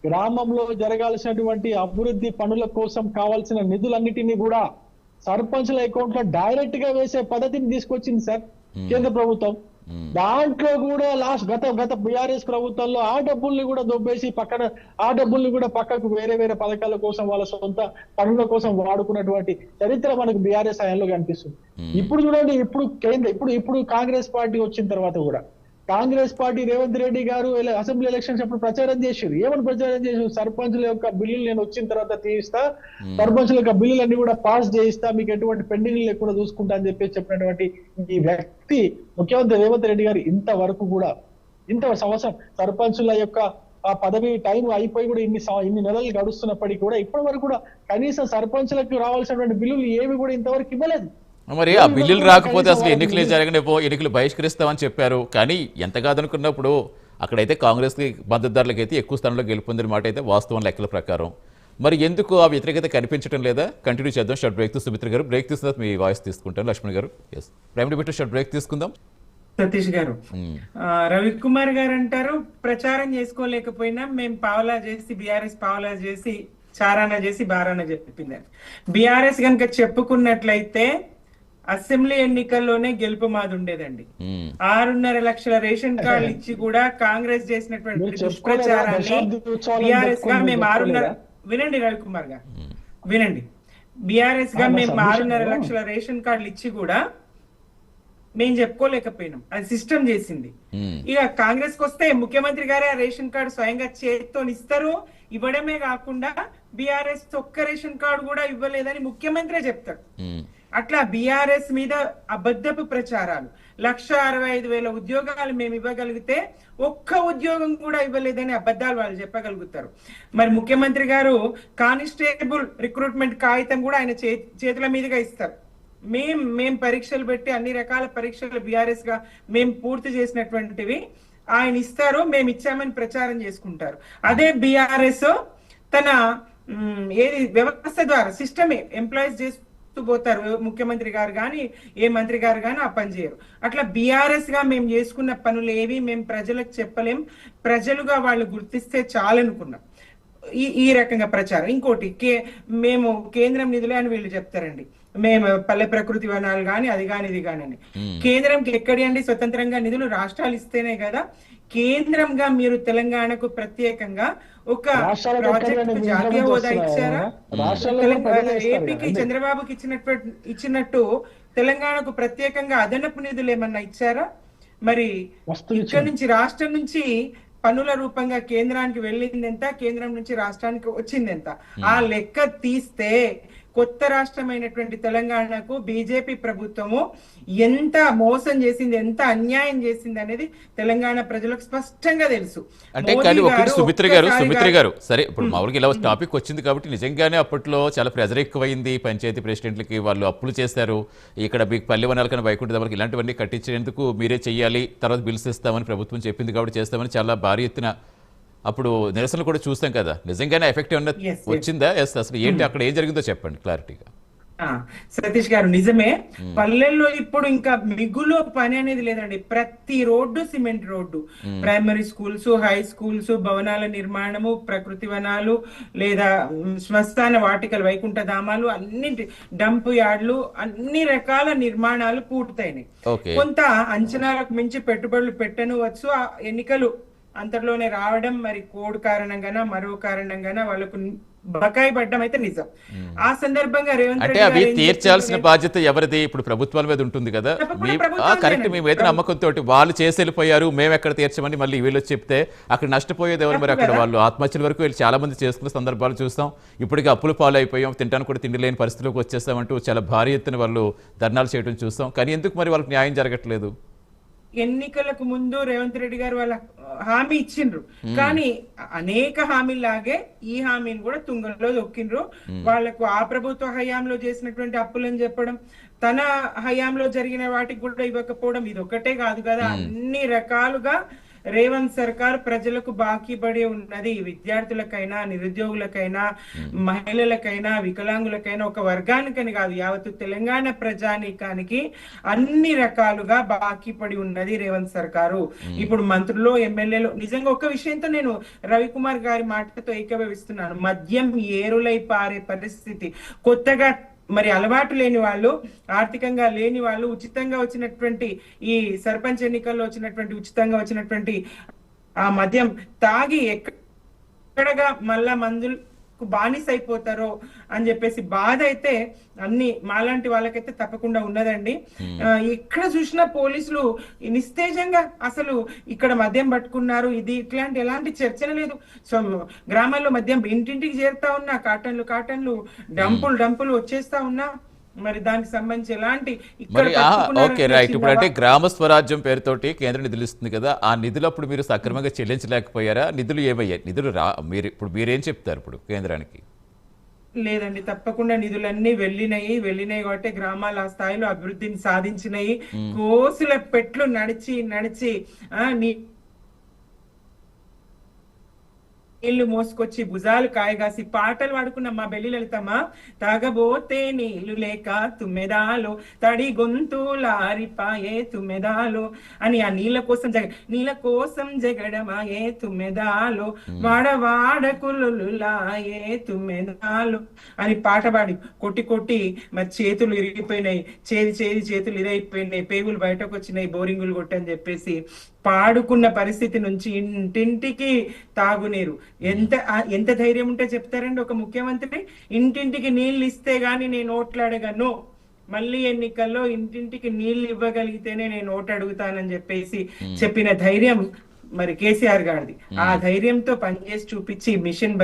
గ్రామంలో జరగాల్సినటువంటి అభివృద్ధి పనుల కోసం కావాల్సిన నిధులన్నిటినీ కూడా సర్పంచుల అకౌంట్ లో డైరెక్ట్ గా వేసే పద్ధతిని తీసుకొచ్చింది సార్ కేంద్ర ప్రభుత్వం. దాంట్లో కూడా గత బీఆర్ఎస్ ప్రభుత్వంలో ఆ డబ్బుల్ని కూడా దొబ్బేసి ఆ డబ్బుల్ని కూడా పక్కకు వేరే పథకాల కోసం, వాళ్ళ సొంత పనుల కోసం వాడుకున్నటువంటి చరిత్ర మనకు బీఆర్ఎస్ హయాంలో కనిపిస్తుంది. ఇప్పుడు చూడండి, ఇప్పుడు కాంగ్రెస్ పార్టీ వచ్చిన తర్వాత కూడా కాంగ్రెస్ పార్టీ రేవంత్ రెడ్డి గారు అసెంబ్లీ ఎలక్షన్స్ అప్పుడు ప్రచారం చేశారు. ఏమని ప్రచారం చేశారు? సర్పంచుల యొక్క బిల్లులు నేను వచ్చిన తర్వాత తీయిస్తా, సర్పంచుల యొక్క బిల్లులన్నీ కూడా పాస్ చేయిస్తా, మీకు ఎటువంటి పెండింగ్ లేకుండా చూసుకుంటా అని చెప్పినటువంటి ఈ వ్యక్తి ముఖ్యమంత్రి రేవంత్ రెడ్డి గారు ఇంతవరకు కూడా సంవత్సరం సర్పంచుల యొక్క ఆ పదవి టైం అయిపోయి కూడా ఇన్ని నెలలు గడుస్తున్నప్పటికీ కూడా ఇప్పటి వరకు కూడా కనీసం సర్పంచులకు రావాల్సినటువంటి బిల్లులు ఏవి కూడా ఇంతవరకు ఇవ్వలేదు. మరి ఆ బిల్లులు రాకపోతే అసలు ఎన్నికలే జరగనిపో, ఎన్నికలు బహిష్కరిస్తామని చెప్పారు. కానీ ఎంత కాదనుకున్నప్పుడు అక్కడైతే కాంగ్రెస్కి మద్దతుదారులకు అయితే ఎక్కువ స్థానంలో గెలుపొందిన మాట అయితే వాస్తవం లెక్కల ప్రకారం. మరి ఎందుకు ఆ వ్యతిరేకత కనిపించడం లేదా? కంటిన్యూ చేద్దాం. షార్ట్ బ్రేక్ సుమిత్ర గారు, బ్రేక్ తీసుకున్న మీ వాయిస్ తీసుకుంటాను. Laxman garu, S prime debate short break తీసుకుందాం. సతీష్ గారు, రవికుమార్ గారు అంటారు ప్రచారం చేసుకోలేకపోయినా మేము పావలా చేసి, బీఆర్ఎస్ పావలా చేసి, చారానా చేసి, బారానా చెప్పిందని. బీఆర్ఎస్ కనుక చెప్పుకున్నట్లయితే అసెంబ్లీ ఎన్నికల్లోనే గెలుపు మాది ఉండేదండి. 6.5 లక్షల రేషన్ కార్డులు ఇచ్చి కూడా కాంగ్రెస్ చేసినటువంటి దుష్ప్రచారాన్ని బీఆర్ఎస్ గా మేము 6.5 వినండి రవికుమార్ గారు వినండి, బీఆర్ఎస్ గా మేము 6.5 లక్షల రేషన్ కార్డులు ఇచ్చి కూడా మేము చెప్పుకోలేకపోయినాం. అది సిస్టమ్ చేసింది. ఇక కాంగ్రెస్ కి వస్తే ముఖ్యమంత్రి గారే ఆ రేషన్ కార్డు స్వయంగా చేతితో ఇస్తారు. ఇవ్వడమే కాకుండా బీఆర్ఎస్ ఒక్క రేషన్ కార్డు కూడా ఇవ్వలేదని ముఖ్యమంత్రి చెప్తారు. అట్లా బీఆర్ఎస్ మీద అబద్ధపు ప్రచారాలు. 1,65,000 ఉద్యోగాలు మేము ఇవ్వగలిగితే ఒక్క ఉద్యోగం కూడా ఇవ్వలేదని అబద్ధాలు వాళ్ళు చెప్పగలుగుతారు. మరి ముఖ్యమంత్రి గారు కానిస్టేబుల్ రిక్రూట్మెంట్ కాగితం కూడా ఆయన చేతుల మీదుగా ఇస్తారు. మేం పరీక్షలు పెట్టి అన్ని రకాల పరీక్షలు బీఆర్ఎస్ గా మేము పూర్తి చేసినటువంటివి ఆయన ఇస్తారు, మేము ఇచ్చామని ప్రచారం చేసుకుంటారు. అదే బీఆర్ఎస్ తన ఏది వ్యవస్థ ద్వారా సిస్టమే ఎంప్లాయీస్ చూస్తూ పోతారు. ముఖ్యమంత్రి గారు కానీ ఏ మంత్రి గారు కానీ ఆ పని చేయరు. అట్లా బీఆర్ఎస్ గా మేము చేసుకున్న పనులు ఏవి మేము ప్రజలకు చెప్పలేం, ప్రజలుగా వాళ్ళు గుర్తిస్తే చాలనుకున్నాం. ఈ రకంగా ప్రచారం. ఇంకోటి మేము కేంద్రం నిధులే అని వీళ్ళు చెప్తారండి. మేము పల్లె ప్రకృతి వనాలు కానీ అది కానీ ఇది కానీ అని. కేంద్రంకి ఎక్కడి అండి స్వతంత్రంగా నిధులు? రాష్ట్రాలు ఇస్తేనే కదా. కేంద్రంగా మీరు తెలంగాణకు ప్రత్యేకంగా ఒక ప్రాజెక్ట్ జాతీయ హోదా ఇచ్చారా? ఏపీకి చంద్రబాబుకి ఇచ్చినట్టు తెలంగాణకు ప్రత్యేకంగా అదనపు నిధులు ఏమన్నా ఇచ్చారా? మరి ఇక్కడ నుంచి రాష్ట్రం నుంచి పన్నుల రూపంగా కేంద్రానికి వెళ్ళింది ఎంత, కేంద్రం నుంచి రాష్ట్రానికి వచ్చింది ఎంత, ఆ లెక్క తీస్తే కొత్త రాష్ట్రమైనటువంటి తెలంగాణకు బీజేపీ ప్రభుత్వము ఎంత మోసం చేసింది, ఎంత అన్యాయం చేసింది అనేది తెలంగాణ ప్రజలకు స్పష్టంగా తెలుసు. అంటే కానీ ఒకటి సుమిత్ర గారు సరే, ఇప్పుడు మామూలుగా ఇలా టాపిక్ వచ్చింది కాబట్టి నిజంగానే అప్పట్లో చాలా ప్రెజర్ ఎక్కువైంది. పంచాయతీ ప్రెసిడెంట్లకి వాళ్ళు అప్పులు చేశారు. ఇక్కడ మీకు పల్లె వనాల కన్నా వైకుంఠ ధామాలకు ఇలాంటివన్నీ కట్టించేందుకు మీరే చెయ్యాలి, తర్వాత బిల్స్ ఇస్తామని ప్రభుత్వం చెప్పింది కాబట్టి చేస్తామని చాలా భారీ ఎత్తున అప్పుడు నిరసనలు కూడా చూస్తాం కదా. నిజంగానే ఎఫెక్ట్ ఏమన్నా వచ్చిందా? అసలు ఏంటి అక్కడ ఏం జరిగిందో చెప్పండి క్లారిటీగా. సతీష్ గారు, నిజమే. పల్లెల్లో ఇప్పుడు ఇంకా మిగులు పని అనేది లేదండి. ప్రతి road cement road, primary schools, high schools, భవనాల నిర్మాణము, ప్రకృతి వనాలు లేదా శ్మశాన వాటికలు, వైకుంఠ ధామాలు, అన్ని డంప్ యార్డ్లు, అన్ని రకాల నిర్మాణాలు పూర్తయినాయి. కొంత అంచనాలకు మించి పెట్టుబడులు పెట్టనవచ్చు. ఆ ఎన్నికలు అంతలోనే రావడం, మరి కోడ్ కారణంగానా మరో కారణంగానా వాళ్ళకు బకాయి పడ్డం అయితే నిజం. ఆ సందర్భంగా రేవంత్ అంటే అవి తీర్చాల్సిన బాధ్యత ఎవరిది? ఇప్పుడు ప్రభుత్వాల మీద ఉంటుంది కదా. కరెక్ట్, మేము ఏదైనా నమ్మకంతో వాళ్ళు చేసి వెళ్ళిపోయారు, మేము ఎక్కడ తీర్చమని మళ్ళీ వీళ్ళు చెప్తే అక్కడ నష్టపోయేది ఎవరు? మరి అక్కడ వాళ్ళు ఆత్మహత్యల వరకు వెళ్ళి చాలా మంది చేసుకున్న సందర్భాలు చూస్తాం. ఇప్పటికీ అప్పులు పాలు అయిపోయాం, తింటాను కూడా తిండి లేని పరిస్థితిలోకి వచ్చేస్తామంటూ చాలా భారీ ఎత్తున వాళ్ళు ధర్నాలు చేయడం చూస్తాం. కానీ ఎందుకు మరి వాళ్ళకి న్యాయం జరగట్లేదు? ఎన్నికలకు ముందు రేవంత్ రెడ్డి గారు వాళ్ళ హామీ ఇచ్చిండ్రు, కానీ అనేక హామీలాగే ఈ హామీని కూడా తుంగంలో దొక్కిండ్రు. వాళ్లకు ఆ ప్రభుత్వ హయాంలో చేసినటువంటి అప్పులని చెప్పడం, తన హయాంలో జరిగిన వాటికి కూడా ఇవ్వకపోవడం, ఇది ఒకటే కాదు కదా. అన్ని రకాలుగా రేవంత్ సర్కార్ ప్రజలకు బాకీ పడి ఉన్నది. విద్యార్థులకైనా, నిరుద్యోగులకైనా, మహిళలకైనా, వికలాంగులకైనా, ఒక వర్గానికని కాదు, యావత్తు తెలంగాణ ప్రజానీకానికి అన్ని రకాలుగా బాకీ పడి ఉన్నది రేవంత్ సర్కారు. ఇప్పుడు మంత్రులు, ఎమ్మెల్యేలు, నిజంగా ఒక విషయంతో నేను రవికుమార్ గారి మాటతో ఏకీభవిస్తున్నాను. మద్యం ఏరులై పారే పరిస్థితి. కొత్తగా మరి అలవాటు లేని వాళ్ళు, ఆర్థికంగా లేని వాళ్ళు ఉచితంగా వచ్చినటువంటి ఈ సర్పంచ్ ఎన్నికల్లో వచ్చినటువంటి ఉచితంగా వచ్చినటువంటి ఆ మద్యం తాగి ఎక్కడగా మళ్ళా మందులకు బానిస అయిపోతారో అని చెప్పేసి బాధ అయితే అన్ని మాలాంటి వాళ్ళకైతే తప్పకుండా ఉన్నదండి. ఎక్కడ చూసినా పోలీసులు నిస్తేజంగా అసలు ఇక్కడ మద్యం పట్టుకున్నారు, ఇది ఇట్లాంటి ఎలాంటి చర్చన లేదు. సో గ్రామాల్లో మద్యం ఇంటింటికి చేరుతా ఉన్నా, కాటన్లు డంపులు వచ్చేస్తా ఉన్నా. మరి దానికి సంబంధించి ఎలాంటి ఇప్పుడు అంటే గ్రామ స్వరాజ్యం పేరుతోటి కేంద్రం నిధులు ఇస్తుంది కదా, ఆ నిధులు అప్పుడు మీరు సక్రమంగా చెల్లించలేకపోయారా? నిధులు ఏమయ్యాయి? నిధులు మీరేం చెప్తారు ఇప్పుడు కేంద్రానికి? లేదండి, తప్పకుండా నిధులన్నీ వెళ్ళినాయి కాబట్టి గ్రామాల ఆ స్థాయిలో అభివృద్ధిని సాధించినాయి. కోసుల పెట్లు నడిచి నీళ్లు మోసుకొచ్చి భుజాలు కాయగాసి పాటలు పాడుకున్న మా బెల్లి లలితమ్మ, తాగబోతే నీళ్లు లేక తుమ్మెదాలు, తడి గొంతులారిపాయే తుమ్మెదాలు అని ఆ నీళ్ళ కోసం జగడమాయే తుమ్మెదాలు, వాడకులులాయే తుమ్మెదాలు అని పాట పాడి కొట్టి మరి చేతులు ఇరిగిపోయినాయి, చేతులు ఇరైపోయినాయి, పేగులు బయటకు వచ్చినాయి, బోరింగులు కొట్టని చెప్పేసి పాడుకున్న పరిస్థితి నుంచి ఇంటింటికి తాగునీరు. ఎంత ధైర్యం ఉంటే చెప్తారండి ఒక ముఖ్యమంత్రి? ఇంటింటికి నీళ్లు ఇస్తే గాని నేను ఓట్లాడగను, మళ్ళీ ఎన్నికల్లో ఇంటింటికి నీళ్లు ఇవ్వగలిగితేనే నేను ఓటు అడుగుతానని చెప్పేసి చెప్పిన ధైర్యం మరి కేసీఆర్ గారిది. ఆ ధైర్యంతో పనిచేసి చూపించి మిషన్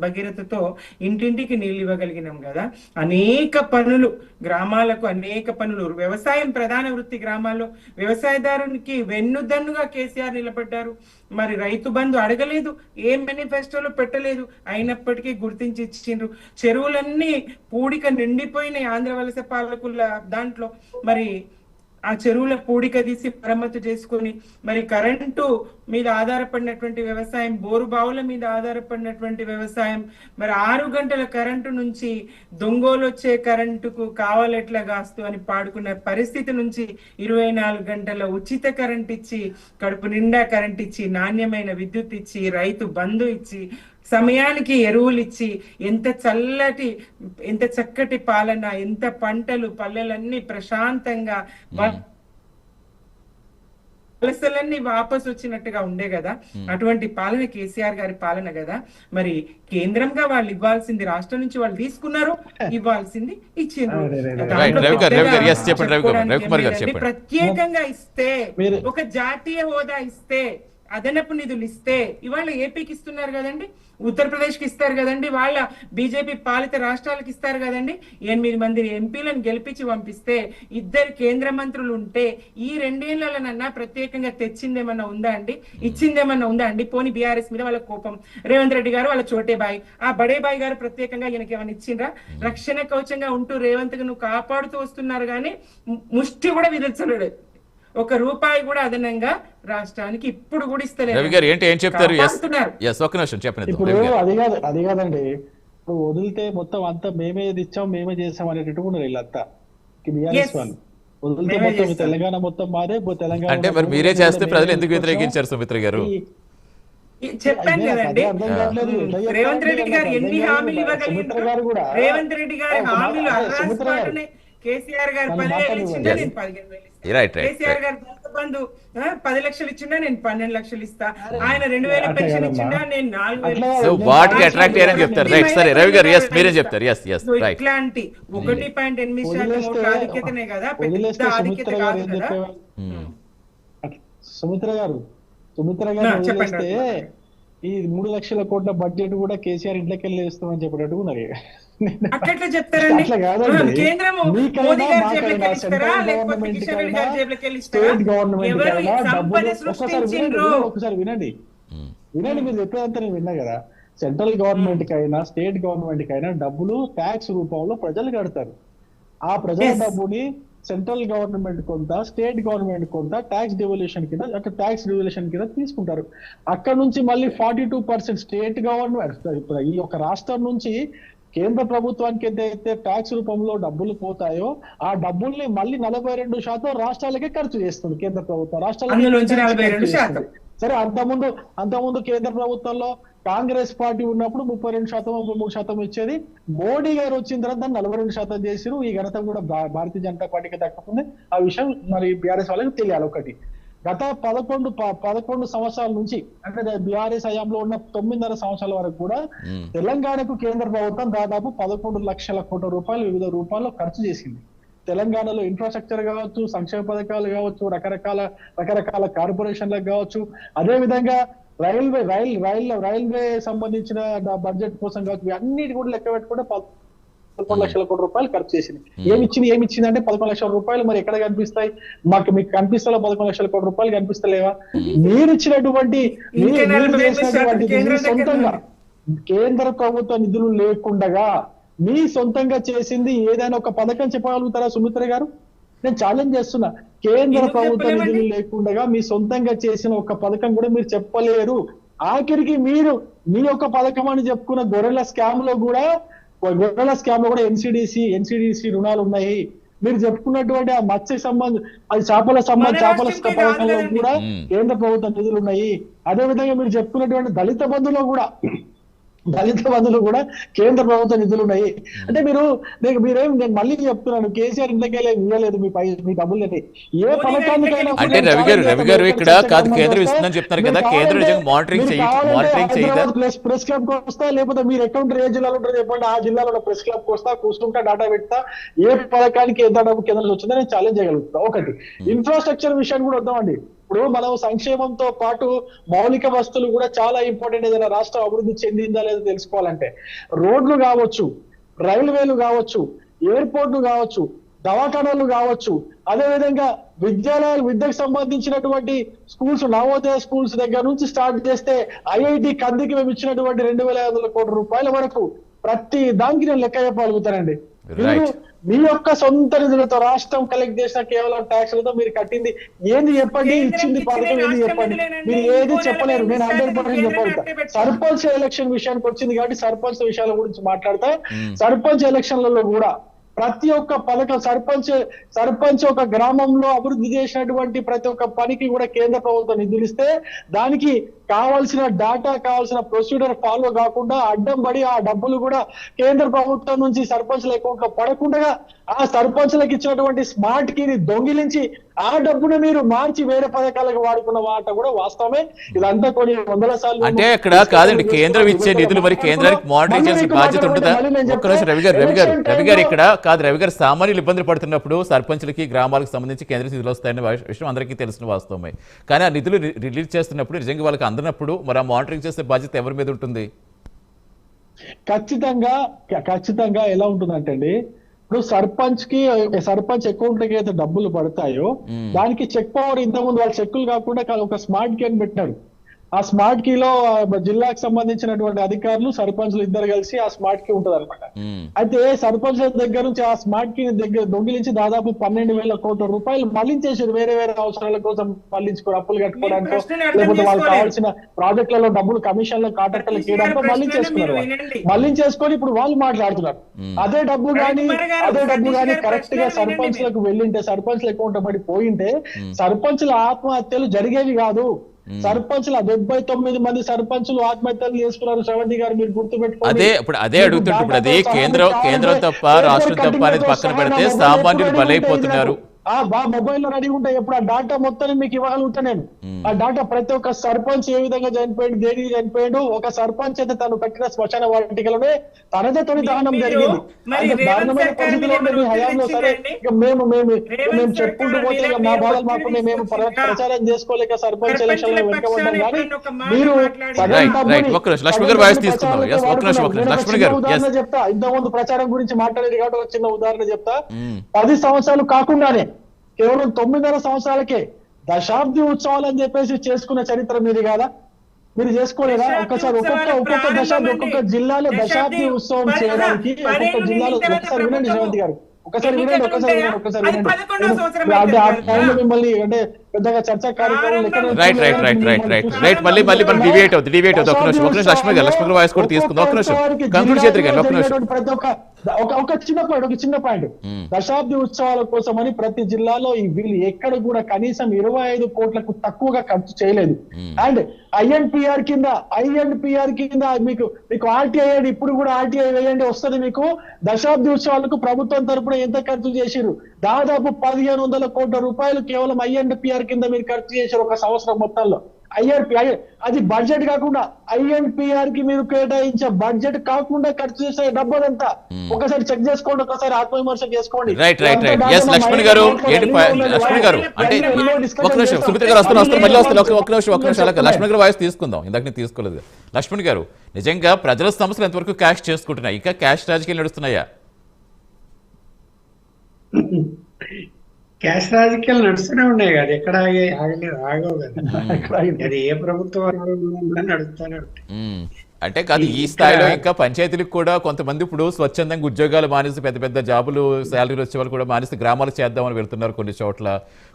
భగీరథతో ఇంటింటికి నీళ్లు ఇవ్వగలిగినాం కదా. అనేక పనులు గ్రామాలకు, అనేక పనులు. వ్యవసాయం ప్రధాన వృత్తి గ్రామాల్లో. వ్యవసాయదారునికి వెన్నుదన్నుగా కేసీఆర్ నిలబడ్డారు. మరి రైతు బంధు అడగలేదు, ఏ మేనిఫెస్టోలో పెట్టలేదు, అయినప్పటికీ గుర్తించి ఇచ్చిండ్రు. చెరువులన్నీ పూడిక నిండిపోయినాయి ఆంధ్ర వలస పాలకుల దాంట్లో. మరి ఆ చెరువుల పూడిక తీసి మరమ్మతు చేసుకొని మరి కరెంటు మీద ఆధారపడినటువంటి వ్యవసాయం, బోరు బావుల మీద ఆధారపడినటువంటి వ్యవసాయం, మరి 6 గంటల కరెంటు నుంచి దొంగోలు వచ్చే కరెంటుకు కావాలెట్లా గాస్తు అని పాడుకున్న పరిస్థితి నుంచి 24 గంటల ఉచిత కరెంట్ ఇచ్చి, కడుపు నిండా కరెంట్ ఇచ్చి, నాణ్యమైన విద్యుత్ ఇచ్చి, రైతు బంధు ఇచ్చి, సమయానికి ఎరువులు ఇచ్చి, ఎంత చక్కటి పాలన, ఎంత పంటలు, పల్లెలన్నీ ప్రశాంతంగా వలసలన్నీ వాపసు వచ్చినట్టుగా ఉండే కదా. అటువంటి పాలన కేసీఆర్ గారి పాలన కదా. మరి కేంద్రంగా వాళ్ళు ఇవ్వాల్సింది రాష్ట్రం నుంచి వాళ్ళు తీసుకున్నారు, ఇవ్వాల్సింది ఇచ్చిండ్రు. ప్రత్యేకంగా ఇస్తే, ఒక జాతీయ హోదా ఇస్తే, అదనపు నిధులు ఇస్తే, ఇవాళ ఏపీకి ఇస్తున్నారు కదండి, ఉత్తరప్రదేశ్ కి ఇస్తారు కదండి, వాళ్ళ బీజేపీ పాలిత రాష్ట్రాలకు ఇస్తారు కదండి. 8 మంది ఎంపీలను గెలిపించి పంపిస్తే, 2 కేంద్ర మంత్రులు ఉంటే, ఈ 2 ఏళ్లనన్నా ప్రత్యేకంగా తెచ్చిందేమన్నా ఉందా అండి, ఇచ్చిందేమన్నా ఉందా అండి? పోనీ బీఆర్ఎస్ మీద వాళ్ళ కోపం, రేవంత్ రెడ్డి గారు వాళ్ళ చోటే బాయ్, ఆ బడే బాయ్ గారు ప్రత్యేకంగా ఈయనకి ఏమైనా ఇచ్చిండ్రా? రక్షణ కవచంగా ఉంటూ రేవంత్ నువ్వు కాపాడుతూ వస్తున్నారు కానీ ముష్టి కూడా విధించలేడు, 1 రూపాయి కూడా అదనంగా రాష్ట్రానికి ఇప్పుడు కూడా ఇస్తలేదు. ఏం చెప్తారు? ఇప్పుడు అది కాదండి, ఇప్పుడు వదిలితే మొత్తం అంతా మేమే ఇచ్చాం, మేమే చేసాం అనేటట్టు ఉన్నారు వీళ్ళంతా బీఆర్ఎస్ వాళ్ళు. వదిలితే మొత్తం తెలంగాణ మొత్తం మాదే, తెలంగాణ అంటే మరి మీరే చేస్తే ప్రజలు ఎందుకు వ్యతిరేకించారు సుమిత్ర గారు? చెప్పాను కదండి, రేవంత్ రెడ్డి గారు ఎన్ని హామీలు ఇవ్వగలిగారు, రేవంత్ రెడ్డి గారి హామీలు అర్రాసుపాటునే. కేసీఆర్ గారు 10,000 ఇచ్చిండే, నేను 15,000 ఇస్తా. కేసీఆర్ గారు దళిత బంధు 10 లక్షలు ఇచ్చిండా, నేను 12 లక్షలు ఇస్తా. ఆయన 2,000 పెన్షన్ ఇచ్చిండా, నేను 4,000. ఇట్లాంటి 1.8% ఆధిక్యతనే కదా, పెద్ద ఆధిక్యత కాదు కదా. సుమిత్ర గారు వదిలేస్తే ఈ 3 లక్షల కోట్ల బడ్జెట్ కూడా కేసీఆర్ ఇంట్లోకి వెళ్ళి వేస్తామని చెప్పేటట్టు ఉన్నారు. అట్లా చెప్తారండి. కేంద్రము మోదీ గారి జేబులకి వెళ్ళిస్తారా, లేకపోతే కిషన్ రెడ్డి గారి జేబులకి వెళ్ళిస్తారా? ఎవరు సంపద సృష్టించిండ్రు? ఒకసారి వినండి, మీరు చెప్పేదంతా నేను విన్నా కదా. సెంట్రల్ గవర్నమెంట్ కైనా స్టేట్ గవర్నమెంట్ కైనా డబ్బులు ట్యాక్స్ రూపంలో ప్రజలు కడతారు. ఆ ప్రజల డబ్బుని సెంట్రల్ గవర్నమెంట్ కొంత, స్టేట్ గవర్నమెంట్ కొంత ట్యాక్స్ డివల్యూషన్ కింద తీసుకుంటారు. అక్కడ నుంచి మళ్ళీ 42% స్టేట్ గవర్నమెంట్, ఈ యొక్క రాష్ట్రం నుంచి కేంద్ర ప్రభుత్వానికి ఎంతైతే ట్యాక్స్ రూపంలో డబ్బులు పోతాయో ఆ డబ్బుల్ని మళ్ళీ 42% రాష్ట్రాలకే ఖర్చు చేస్తుంది కేంద్ర ప్రభుత్వం. రాష్ట్రాలకి సరే, అంతకుముందు కేంద్ర ప్రభుత్వంలో కాంగ్రెస్ పార్టీ ఉన్నప్పుడు 32%, 33% ఇచ్చేది. మోడీ గారు వచ్చిన తర్వాత 42% చేసిరు. ఈ ఘనత కూడా భారతీయ జనతా పార్టీకి దక్కుతుంది. ఆ విషయం మరి బీఆర్ఎస్ వాళ్ళకి తెలియాలి. ఒకటి, గత 11 సంవత్సరాల నుంచి, అంటే బీఆర్ఎస్ హయాంలో ఉన్న 9.5 సంవత్సరాల వరకు కూడా తెలంగాణకు కేంద్ర ప్రభుత్వం దాదాపు 11 లక్షల కోట్ల రూపాయలు వివిధ రూపాల్లో ఖర్చు చేసింది. తెలంగాణలో ఇన్ఫ్రాస్ట్రక్చర్ కావచ్చు, సంక్షేమ పథకాలు కావచ్చు, రకరకాల కార్పొరేషన్లకు కావచ్చు, అదే విధంగా రైల్వే సంబంధించిన బడ్జెట్ కోసం కావచ్చు, అన్నిటి కూడా లెక్క పెట్టుకుంటే 11 లక్షల కోట్ల రూపాయలు ఖర్చు చేసింది. ఏమిచ్చింది అంటే 11 లక్షల రూపాయలు మరి ఎక్కడ కనిపిస్తాయి? మీకు కనిపిస్తా 11 లక్షల కోట్ల రూపాయలు కనిపిస్తలేవా? మీరు ఇచ్చినటువంటి సొంతంగా కేంద్ర ప్రభుత్వ నిధులు లేకుండగా మీ సొంతంగా చేసింది ఏదైనా ఒక పథకం చెప్పగలుగుతారా సుమిత్ర గారు? నేను ఛాలెంజ్ చేస్తున్నా. కేంద్ర ప్రభుత్వ నిధులు లేకుండా మీ సొంతంగా చేసిన ఒక పథకం కూడా మీరు చెప్పలేరు. ఆఖరికి మీరు మీ యొక్క పథకం అని చెప్పుకున్న గొర్రెల స్కామ్ లో కూడా ఎన్సిడిసి రుణాలు ఉన్నాయి. మీరు చెప్పుకున్నటువంటి ఆ మత్స్య సంబంధం, అది చేపల పథకంలో కూడా కేంద్ర ప్రభుత్వ నిధులు ఉన్నాయి. అదే విధంగా మీరు చెప్పుకున్నటువంటి దళిత బంధులో కూడా కేంద్ర ప్రభుత్వ నిధులు ఉన్నాయి. అంటే నేను మళ్ళీ చెప్తున్నాను, కేసీఆర్ ఇంట్లోకెళ్ళి ఇవ్వలేదు మీ డబ్బులని. ఏ పథకానికైనా అంటే రవి గారు ఇక్కడ కాదు, కేంద్రం ఇస్తుందని చెప్తారు కదా, కేంద్రం మానిటరింగ్ ప్రెస్ క్లబ్ కి వస్తా, లేకపోతే మీరు అకౌంట్ ఏ జిల్లాలో ఉంటారో చెప్పండి, ఆ జిల్లాలో ప్రెస్ క్లబ్ కి వస్తా, కూర్చుంటా, డేటా పెడతా, ఏ పథకానికి ఎంత డబ్బు కేంద్రం వచ్చిందో నేను ఛాలెంజ్ చేయగలుగుతా. ఒకటి, ఇన్ఫ్రాస్ట్రక్చర్ విషయాన్ని కూడా వద్దామండి. ఇప్పుడు మనం సంక్షేమంతో పాటు మౌలిక వస్తువులు కూడా చాలా ఇంపార్టెంట్. ఏదైనా రాష్ట్రం అభివృద్ధి చెందిందా లేదో తెలుసుకోవాలంటే రోడ్లు కావచ్చు, రైల్వేలు కావచ్చు, ఎయిర్పోర్ట్లు కావచ్చు, దవాఖానాలు కావచ్చు, అదేవిధంగా విద్యకు సంబంధించినటువంటి స్కూల్స్, నవోదయ స్కూల్స్ దగ్గర నుంచి స్టార్ట్ చేస్తే ఐఐటి కందికి మేము ఇచ్చినటువంటి 2,500 కోట్ల రూపాయల వరకు ప్రతి దానికి నేను లెక్క చెప్పగలుగుతానండి. మీ యొక్క సొంత నిధులతో రాష్ట్రం కలెక్ట్ చేసిన కేవలం ట్యాక్స్లతో మీరు కట్టింది ఏంది చెప్పండి, ఇచ్చింది పథకం ఏంది చెప్పండి, మీరు ఏది చెప్పలేరు. నేను 100% చెప్పగలుగుతా. సర్పంచ్ ఎలక్షన్ విషయానికి వచ్చింది కాబట్టి సర్పంచ్ విషయాల గురించి మాట్లాడతా. సర్పంచ్ ఎలక్షన్లలో కూడా ప్రతి ఒక్క పథకం సర్పంచ్ ఒక గ్రామంలో అభివృద్ధి చేసినటువంటి ప్రతి ఒక్క పనికి కూడా కేంద్ర ప్రభుత్వం నిధులు ఇస్తే దానికి కావాల్సిన డాటా కావాల్సిన ప్రొసీడర్ ఫాలో కాకుండా అడ్డం పడి ఆ డబ్బులు కూడా కేంద్ర ప్రభుత్వం నుంచి సర్పంచ్ల అకౌంట్ లో పడకుండా ఆ సర్పంచ్లకు ఇచ్చినటువంటి స్మార్ట్ కీని దొంగిలించి ఆ డబ్బును మీరు మార్చి వేరే పథకాలకు వాడుకున్న మాట కూడా వాస్తవమే. ఇదంతా కొన్ని వందల సార్లు అంటే ఇక్కడ కాదండి, కేంద్రం ఇచ్చే నిధులు మరి కేంద్రానికి మానిటరింగ్ చేసే బాధ్యత ఉంటుందా? ఒక్కరోజు రవి గారు ఇక్కడ కాదు, రవి గారు సామాన్యులు ఇబ్బందులు పడుతున్నప్పుడు సర్పంచ్లకి గ్రామాలకు సంబంధించి కేంద్ర నిధులు వస్తాయనే విషయం అందరికీ తెలిసిన వాస్తవమే. కానీ ఆ నిధులు రిలీజ్ చేస్తున్నప్పుడు నిజంగా వాళ్ళకి అందనప్పుడు మరి ఆ మానిటరింగ్ చేసే బాధ్యత ఎవరి మీద ఉంటుంది? ఖచ్చితంగా ఎలా ఉంటుందంటే అండి, ఇప్పుడు సర్పంచ్ అకౌంట్ లకి అయితే డబ్బులు పడతాయో దానికి చెక్ పవర్ ఇంతకుముందు వాళ్ళ చెక్కులు కాకుండా ఒక స్మార్ట్ కీ అని పెట్టినాడు. ఆ స్మార్ట్ కీలో జిల్లాకు సంబంధించినటువంటి అధికారులు సర్పంచ్లు ఇద్దరు కలిసి ఆ స్మార్ట్ కీ ఉంటది అనమాట. అయితే సర్పంచ్ల దగ్గర నుంచి ఆ స్మార్ట్ కీ దగ్గర దొంగిలించి దాదాపు 12,000 కోట్ల రూపాయలు మళ్లించేసారు. వేరే అవసరాల కోసం మళ్లించుకోవడం, అప్పులు కట్టుకోవడానికో లేకపోతే వాళ్ళకి కావాల్సిన ప్రాజెక్టులలో డబ్బులు కమిషన్ల కాంట్రాక్టర్లు చేయడంతో మళ్లించేసుకొని ఇప్పుడు వాళ్ళు మాట్లాడుతున్నారు. అదే డబ్బు కానీ కరెక్ట్ గా సర్పంచ్లకు వెళ్ళింటే, సర్పంచ్ల అకౌంట్ పడి పోయింటే సర్పంచ్ల ఆత్మహత్యలు జరిగేవి కాదు. సర్పంచ్ల 79 మంది సర్పంచులు ఆత్మహత్యలు చేసుకున్నారు. శ్రవంతి గారు మీరు గుర్తుపెట్టుకోండి. అదే అడుగుతుంటే ఇప్పుడు అది కేంద్రం తప్ప రాష్ట్రం తప్ప అనేది పక్కన పెడితే సామాన్యులు బలైపోతున్నారు. మొబైల్లో రెడీ ఉంటాయి. ఎప్పుడు ఆ డాటా మొత్తం మీకు ఇవ్వగలుగుతా నేను. ఆ డాటా ప్రతి ఒక్క సర్పంచ్ ఏ విధంగా చనిపోయాడు, దేనికి చనిపోయాడు, ఒక సర్పంచ్ అయితే తను కట్టిన శ్మశాన వాటికలోనే తనదే తొలి దహనం జరిగింది. దారుణమైన పరిస్థితిలో మీ హయాంలో సరే ఇక మేము చెప్పుకుంటూ పోతే ఇక మా బాధలు మాకుండా మేము ప్రచారం చేసుకోలేక సర్పంచ్ ఎలక్షన్ లో వెనుకబడ్డాం. కానీ మీరు చెప్తా, ఇంతకుముందు ప్రచారం గురించి మాట్లాడేది కాబట్టి ఒక చిన్న ఉదాహరణ చెప్తా. 10 సంవత్సరాలు కాకుండానే కేవలం 9.5 సంవత్సరాలకే దశాబ్ది ఉత్సవాలు అని చెప్పేసి చేసుకున్న చరిత్ర మీది కాదా? మీరు చేసుకోలేదా? ఒక్కసారి ఒక్కొక్క దశాబ్ది ఒక్కొక్క జిల్లాలో దశాబ్ది ఉత్సవం చేయడానికి ఒక్కొక్క జిల్లాలో ఒకసారి వినండి శ్రవంతి గారు, ఒకసారి వినండి. అంటే ఆ టైంలో మిమ్మల్ని అంటే పెద్దగా చర్చా కార్యక్రమం ఒక చిన్న పాయింట్ దశాబ్ది ఉత్సవాల కోసమని ప్రతి జిల్లాలో వీళ్ళు ఎక్కడ కూడా కనీసం 25 కోట్లకు తక్కువగా ఖర్చు చేయలేదు. అండ్ ఐఎన్పిఆర్ కింద మీకు ఆర్టీఐ ఇప్పుడు కూడా ఆర్టీఐ వేయండి వస్తుంది మీకు. దశాబ్ది ఉత్సవాలకు ప్రభుత్వం తరపున ఎంత ఖర్చు చేసిరు? దాదాపు 1,500 కోట్ల రూపాయలు కేవలం ఐఎన్పిఆర్ కింద మీరు ఖర్చు చేశారు ఒక సంవత్సరం మొత్తంలో. అది బడ్జెట్ కాకుండా ఐఎన్పిఆర్ కి మీరు కేటాయించే బడ్జెట్ కాకుండా ఖర్చు చేసే డబ్బులంతా ఒకసారి చెక్ చేసుకోండి, ఒకసారి ఆత్మవిమర్శ చేసుకోండి. లక్ష్మణ్ గారు వాయిస్ తీసుకుందాం, ఇందాక తీసుకోలేదు. లక్ష్మణ్ గారు, నిజంగా ప్రజల సమస్యలు ఎంతవరకు క్యాష్ చేసుకుంటున్నాయి? ఇంకా క్యాష్ రాజకీయాలు నడుస్తున్నాయా? క్యాష్ రాజకీయాలు నడుస్తూనే ఉన్నాయి కదా, ఎక్కడ ఆగవు కదా. అది ఏ ప్రభుత్వం నడుస్తూనే ఉంటాయి. అంటే కాదు, ఈ స్థాయిలో ఇంకా పంచాయతీలకు కూడా కొంతమంది ఇప్పుడు స్వచ్ఛందంగా ఉద్యోగాలు మానేసి పెద్ద జాబులు శాలరీలు వచ్చే వాళ్ళు కూడా మానేసి గ్రామాలకు చేద్దామని వెళ్తున్నారు.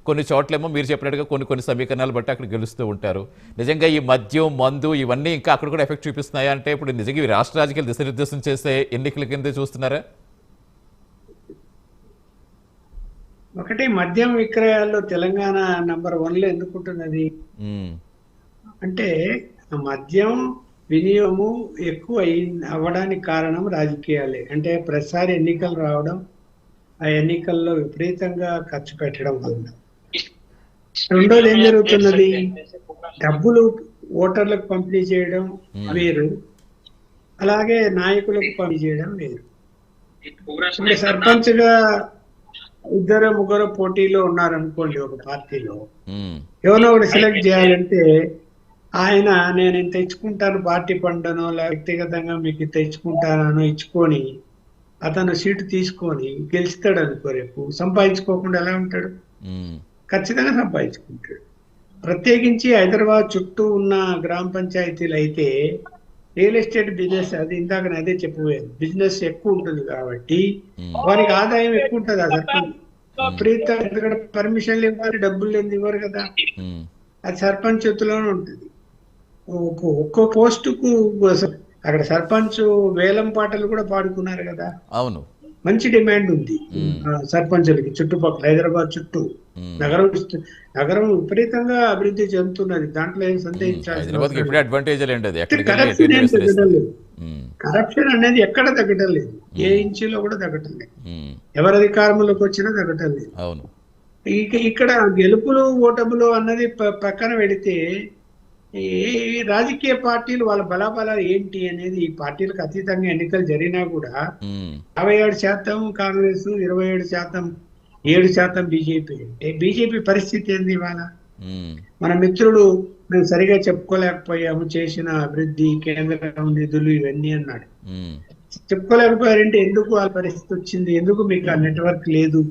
కొన్ని చోట్లేమో మీరు చెప్పినట్టుగా కొన్ని సమీకరణాలు బట్టి అక్కడ గెలుస్తూ ఉంటారు. నిజంగా ఈ మద్యం, మందు ఇవన్నీ ఇంకా అక్కడ కూడా ఎఫెక్ట్ చూపిస్తున్నాయా? అంటే ఇప్పుడు నిజంగా ఇవి రాష్ట్ర రాజకీయాలు దిశానిర్దేశం చేసే ఎన్నికల కింద చూస్తున్నారా? ఒకటి, మద్యం విక్రయాల్లో తెలంగాణ నంబర్ 1లో ఎందుకుంటున్నది అంటే మద్యం వినియోగము ఎక్కువ అవ్వడానికి కారణం రాజకీయాలే. అంటే ప్రతిసారి ఎన్నికలు రావడం, ఆ ఎన్నికల్లో విపరీతంగా ఖర్చు పెట్టడం వల్ల. రెండోది ఏం జరుగుతున్నది, డబ్బులు ఓటర్లకు పంపిణీ చేయడం వేరు, అలాగే నాయకులకు పంపిణీ చేయడం వేరు. ఇప్పుడు సర్పంచ్ గా 2-3 పోటీలో ఉన్నారనుకోండి ఒక పార్టీలో, ఎవరో ఒకటి సెలెక్ట్ చేయాలంటే ఆయన నేను ఇంత ఇచ్చుకుంటాను పార్టీ పండునో వ్యక్తిగతంగా మీకు తెచ్చుకుంటానో ఇచ్చుకొని అతను సీటు తీసుకొని గెలుస్తాడు అనుకో, రేపు సంపాదించుకోకుండా ఎలా ఉంటాడు? ఖచ్చితంగా సంపాదించుకుంటాడు. ప్రత్యేకించి హైదరాబాద్ చుట్టూ ఉన్న గ్రామ పంచాయతీలు అయితే రియల్ ఎస్టేట్ బిజినెస్, అది ఇందాక నేను అదే చెప్పబోయాను, బిజినెస్ ఎక్కువ ఉంటుంది కాబట్టి వారికి ఆదాయం ఎక్కువ ఉంటుంది. ఆ సర్పంచ్ విపరీతంగా, ఎందుకంటే పర్మిషన్లు ఇవ్వాలి, డబ్బులు లేని ఇవ్వరు కదా, అది సర్పంచ్ చేతిలోనే ఉంటుంది. ఒక్కో పోస్టుకు అక్కడ సర్పంచ్ వేలం పాటలు కూడా పాడుకున్నారు కదా. అవును, మంచి డిమాండ్ ఉంది సర్పంచులకి. చుట్టుపక్కల హైదరాబాద్ చుట్టూ నగరం విపరీతంగా అభివృద్ధి చెందుతున్నది, దాంట్లో ఏం సందేహించాల్సిన కరప్షన్ అనేది ఎక్కడ తగ్గటం లేదు, ఏ ఇంచులో కూడా తగ్గటం లేదు, ఎవరి అధికారంలోకి వచ్చినా తగ్గటం లేదు. ఇక్కడ గెలుపులు ఓటములు అన్నది పక్కన పెడితే ఈ రాజకీయ పార్టీలు వాళ్ళ బలాబలాలు ఏంటి అనేది, ఈ పార్టీలకు అతీతంగా ఎన్నికలు జరిగినా కూడా 57% కాంగ్రెస్, 27%, 7% బీజేపీ. అంటే బీజేపీ పరిస్థితి ఏంది ఇవాళ? మన మిత్రుడు మేము సరిగా చెప్పుకోలేకపోయాము, చేసిన అభివృద్ధి, కేంద్ర నిధులు ఇవన్నీ అన్నాడు. చెప్పుకోలేకపోయారంటే ఎందుకు వాళ్ళ పరిస్థితి వచ్చింది, ఎందుకు మీకు ఆ నెట్వర్క్ లేదు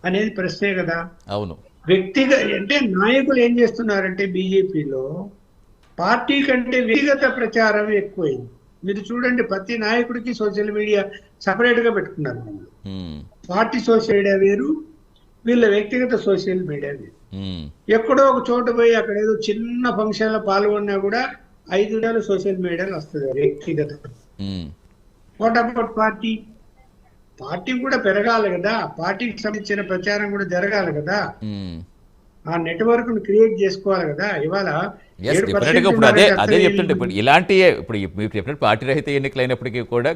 అనేది ప్రశ్నే కదా. అవును, అంటే నాయకులు ఏం చేస్తున్నారంటే బీజేపీలో పార్టీ కంటే వ్యక్తిగత ప్రచారం ఎక్కువైంది. మీరు చూడండి, ప్రతి నాయకుడికి సోషల్ మీడియా సపరేట్ గా పెట్టుకున్నారు. పార్టీ సోషల్ మీడియా వేరు, వీళ్ళ వ్యక్తిగత సోషల్ మీడియా వేరు. ఎక్కడో ఒక చోట పోయి అక్కడ ఏదో చిన్న ఫంక్షన్ లో పాల్గొన్నా కూడా 5 నెలలు సోషల్ మీడియాలో వస్తుంది వ్యక్తిగత. What about party? పార్టీ కూడా పెరగాలి కదా, పార్టీకి సంబంధించిన ప్రచారం కూడా జరగాలి కదా, ఆ నెట్వర్క్ ను క్రియేట్ చేసుకోవాలి కదా. ఇవాళ ఇప్పుడు అదే చెప్తుంటే, ఇప్పుడు ఇలాంటి ఇప్పుడు మీరు చెప్పినట్టు పార్టీ రహిత ఎన్నికలైనప్పటికీ కూడా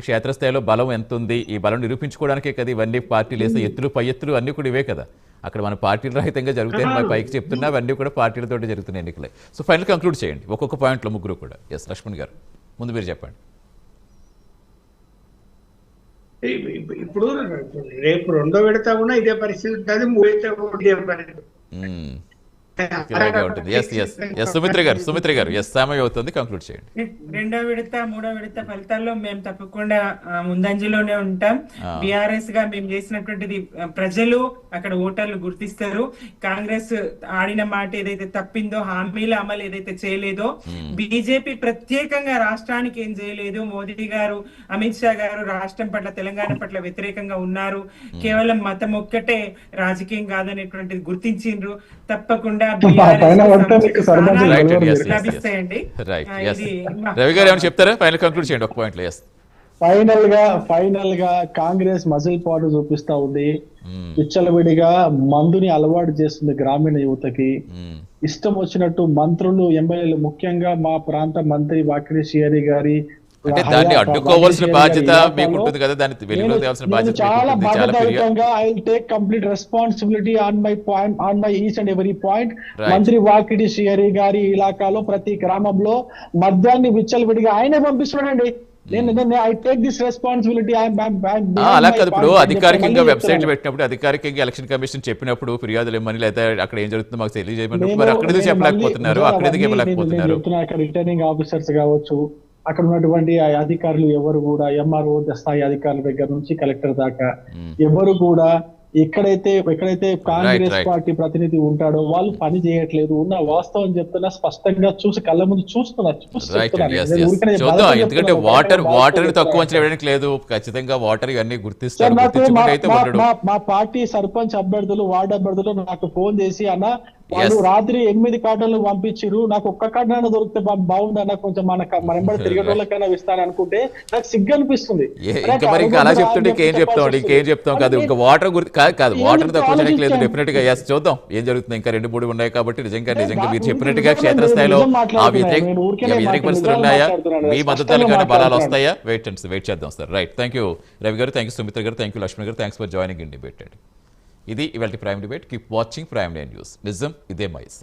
క్షేత్రస్థాయిలో బలం ఎంత ఉంది, ఈ బలం నిరూపించుకోవడానికే కదా ఇవన్నీ పార్టీలు వేసే ఎత్తులు పై ఎత్తులు అన్ని కూడా ఇవే కదా. అక్కడ మన పార్టీల రహితంగా జరుగుతాయి, పైకి చెప్తున్నా అవన్నీ కూడా పార్టీలతో జరుగుతున్న ఎన్నికలే. సో ఫైనల్ కంక్లూడ్ చేయండి ఒక్కొక్క పాయింట్లో ముగ్గురు కూడా. ఎస్ లక్ష్మణ్ గారు, ముందు మీరు చెప్పండి. ఇప్పుడు రేపు 2వ విడత కూడా ఇదే పరిస్థితి ఉంటుంది, 3వ విడత కూడా ఇదే పరిస్థితి ఉంటుంది. సుమిత్ర గారు సమయం అవుతుంది, కంక్లూడ్ చేయండి. 2వ విడత 3వ విడత ఫలితాల్లో మేము తప్పకుండా ముందంజలోనే ఉంటాం. బీఆర్ఎస్ గా మేము చేసినటువంటిది ప్రజలు, అక్కడ ఓటర్లు గుర్తిస్తారు. కాంగ్రెస్ ఆడిన మాట ఏదైతే తప్పిందో, హామీల అమలు ఏదైతే చేయలేదో, బీజేపీ ప్రత్యేకంగా రాష్ట్రానికి ఏం చేయలేదు. మోదీ గారు, అమిత్ షా గారు రాష్ట్రం పట్ల, తెలంగాణ పట్ల వ్యతిరేకంగా ఉన్నారు. కేవలం మతం ఒక్కటే రాజకీయం కాదనేటువంటిది గుర్తించిండ్రు. తప్పకుండా లభిస్తాయండి. రవి గారు ఏమైనా చెప్తారా? ఫైనల్ కంక్లూడ్ చేయండి ఒక పాయింట్ లో. ఫైనల్ గా కాంగ్రెస్ మజిల్ పాటు చూపిస్తా ఉంది, విచ్చలవిడిగా మందుని అలవాటు చేస్తుంది గ్రామీణ యువతకి. ఇష్టం వచ్చినట్టు మంత్రులు, ఎమ్మెల్యేలు, ముఖ్యంగా మా ప్రాంత మంత్రి వాకిడి శ్రీహరి గారి అంటే దాన్ని అడ్డుకోవాల్సిన బాధ్యత మీకు ఉంటుంది కదా, దాన్ని వెలుగులోకి తేవాల్సిన బాధ్యత చాలా బాధ్యతాయుతంగా I will take complete responsibility on my each and every point. మంత్రి వాకిడి శ్రీహరి గారి ఇలాకాలో ప్రతి గ్రామంలో మద్యాన్ని విచ్చలవిడిగా ఆయనే పంపిస్తున్నాడండి. I take this responsibility. అలా కాదు, ఇప్పుడు అధికారికంగా వెబ్సైట్ పెట్టినప్పుడు, అధికారికంగా ఎలక్షన్ కమిషన్ చెప్పినప్పుడు ఫిర్యాదులు ఇవ్వమని, లేదా అక్కడ ఏం జరుగుతుందో మాకు తెలియజేయమని, మరి అక్కడ చెప్పలేకపోతున్నారు, అక్కడ ఇవ్వలేకపోతున్నారు. రిటర్నింగ్ ఆఫీసర్స్ కావచ్చు, అక్కడ ఉన్నటువంటి అధికారులు ఎవరు కూడా, ఎంఆర్ఓ స్థాయి అధికారుల దగ్గర నుంచి కలెక్టర్ దాకా ఎవరు కూడా ఎక్కడైతే కాంగ్రెస్ పార్టీ ప్రతినిధి ఉంటాడో వాళ్ళు పని చేయట్లేదు. ఉన్న వాస్తవం చెప్తున్నా, స్పష్టంగా చూసి కళ్ళ ముందు చూస్తున్నారు. ఎందుకంటే వాటర్ తక్కువ అంచనా వేయడానికి లేదు, ఖచ్చితంగా వాటర్ ఇవన్నీ గుర్తిస్తారు. మా పార్టీ సర్పంచ్ అభ్యర్థులు, వార్డు అభ్యర్థులు నాకు ఫోన్ చేసి, అన్న వాళ్ళు రాత్రి 8 కార్డులు పంపించారు, నాకు ఒక్క కార్డు దొరికితే బాగుందన్న, కొంచెం మన ఎంబడి తిరిగేటోళ్ళకైనా ఇస్తాను అనుకుంటే నాకు సిగ్గు అనిపిస్తుంది. అలా చెప్తుంటే ఇంకేం చెప్తాం కాదు, ఇంకా వాటర్ కాదు, వాటర్ తక్కువ లేదు. డెఫినెట్ గా చూద్దాం ఏం జరుగుతుంది. ఇంకా 2-3 ఉన్నాయి కాబట్టి నిజంగా మీరు చెప్పినట్టుగా క్షేత్రస్థాయిలో ఆ వ్యతిరేక పరిస్థితులు ఉన్నాయా, మీ మద్దతులు కానీ బలాలు వస్తాయా, వెయిట్ చేద్దాం sir. Right, thank you Ravi గారు, థ్యాంక్ యూ సుమిత్ర గారు, థ్యాంక్ యూ లక్ష్మణ్ గారు, thanks for joining in debate. ఇది ఇవాళ prime debate. Keep watching prime news. నిజం ఇదే మైస్.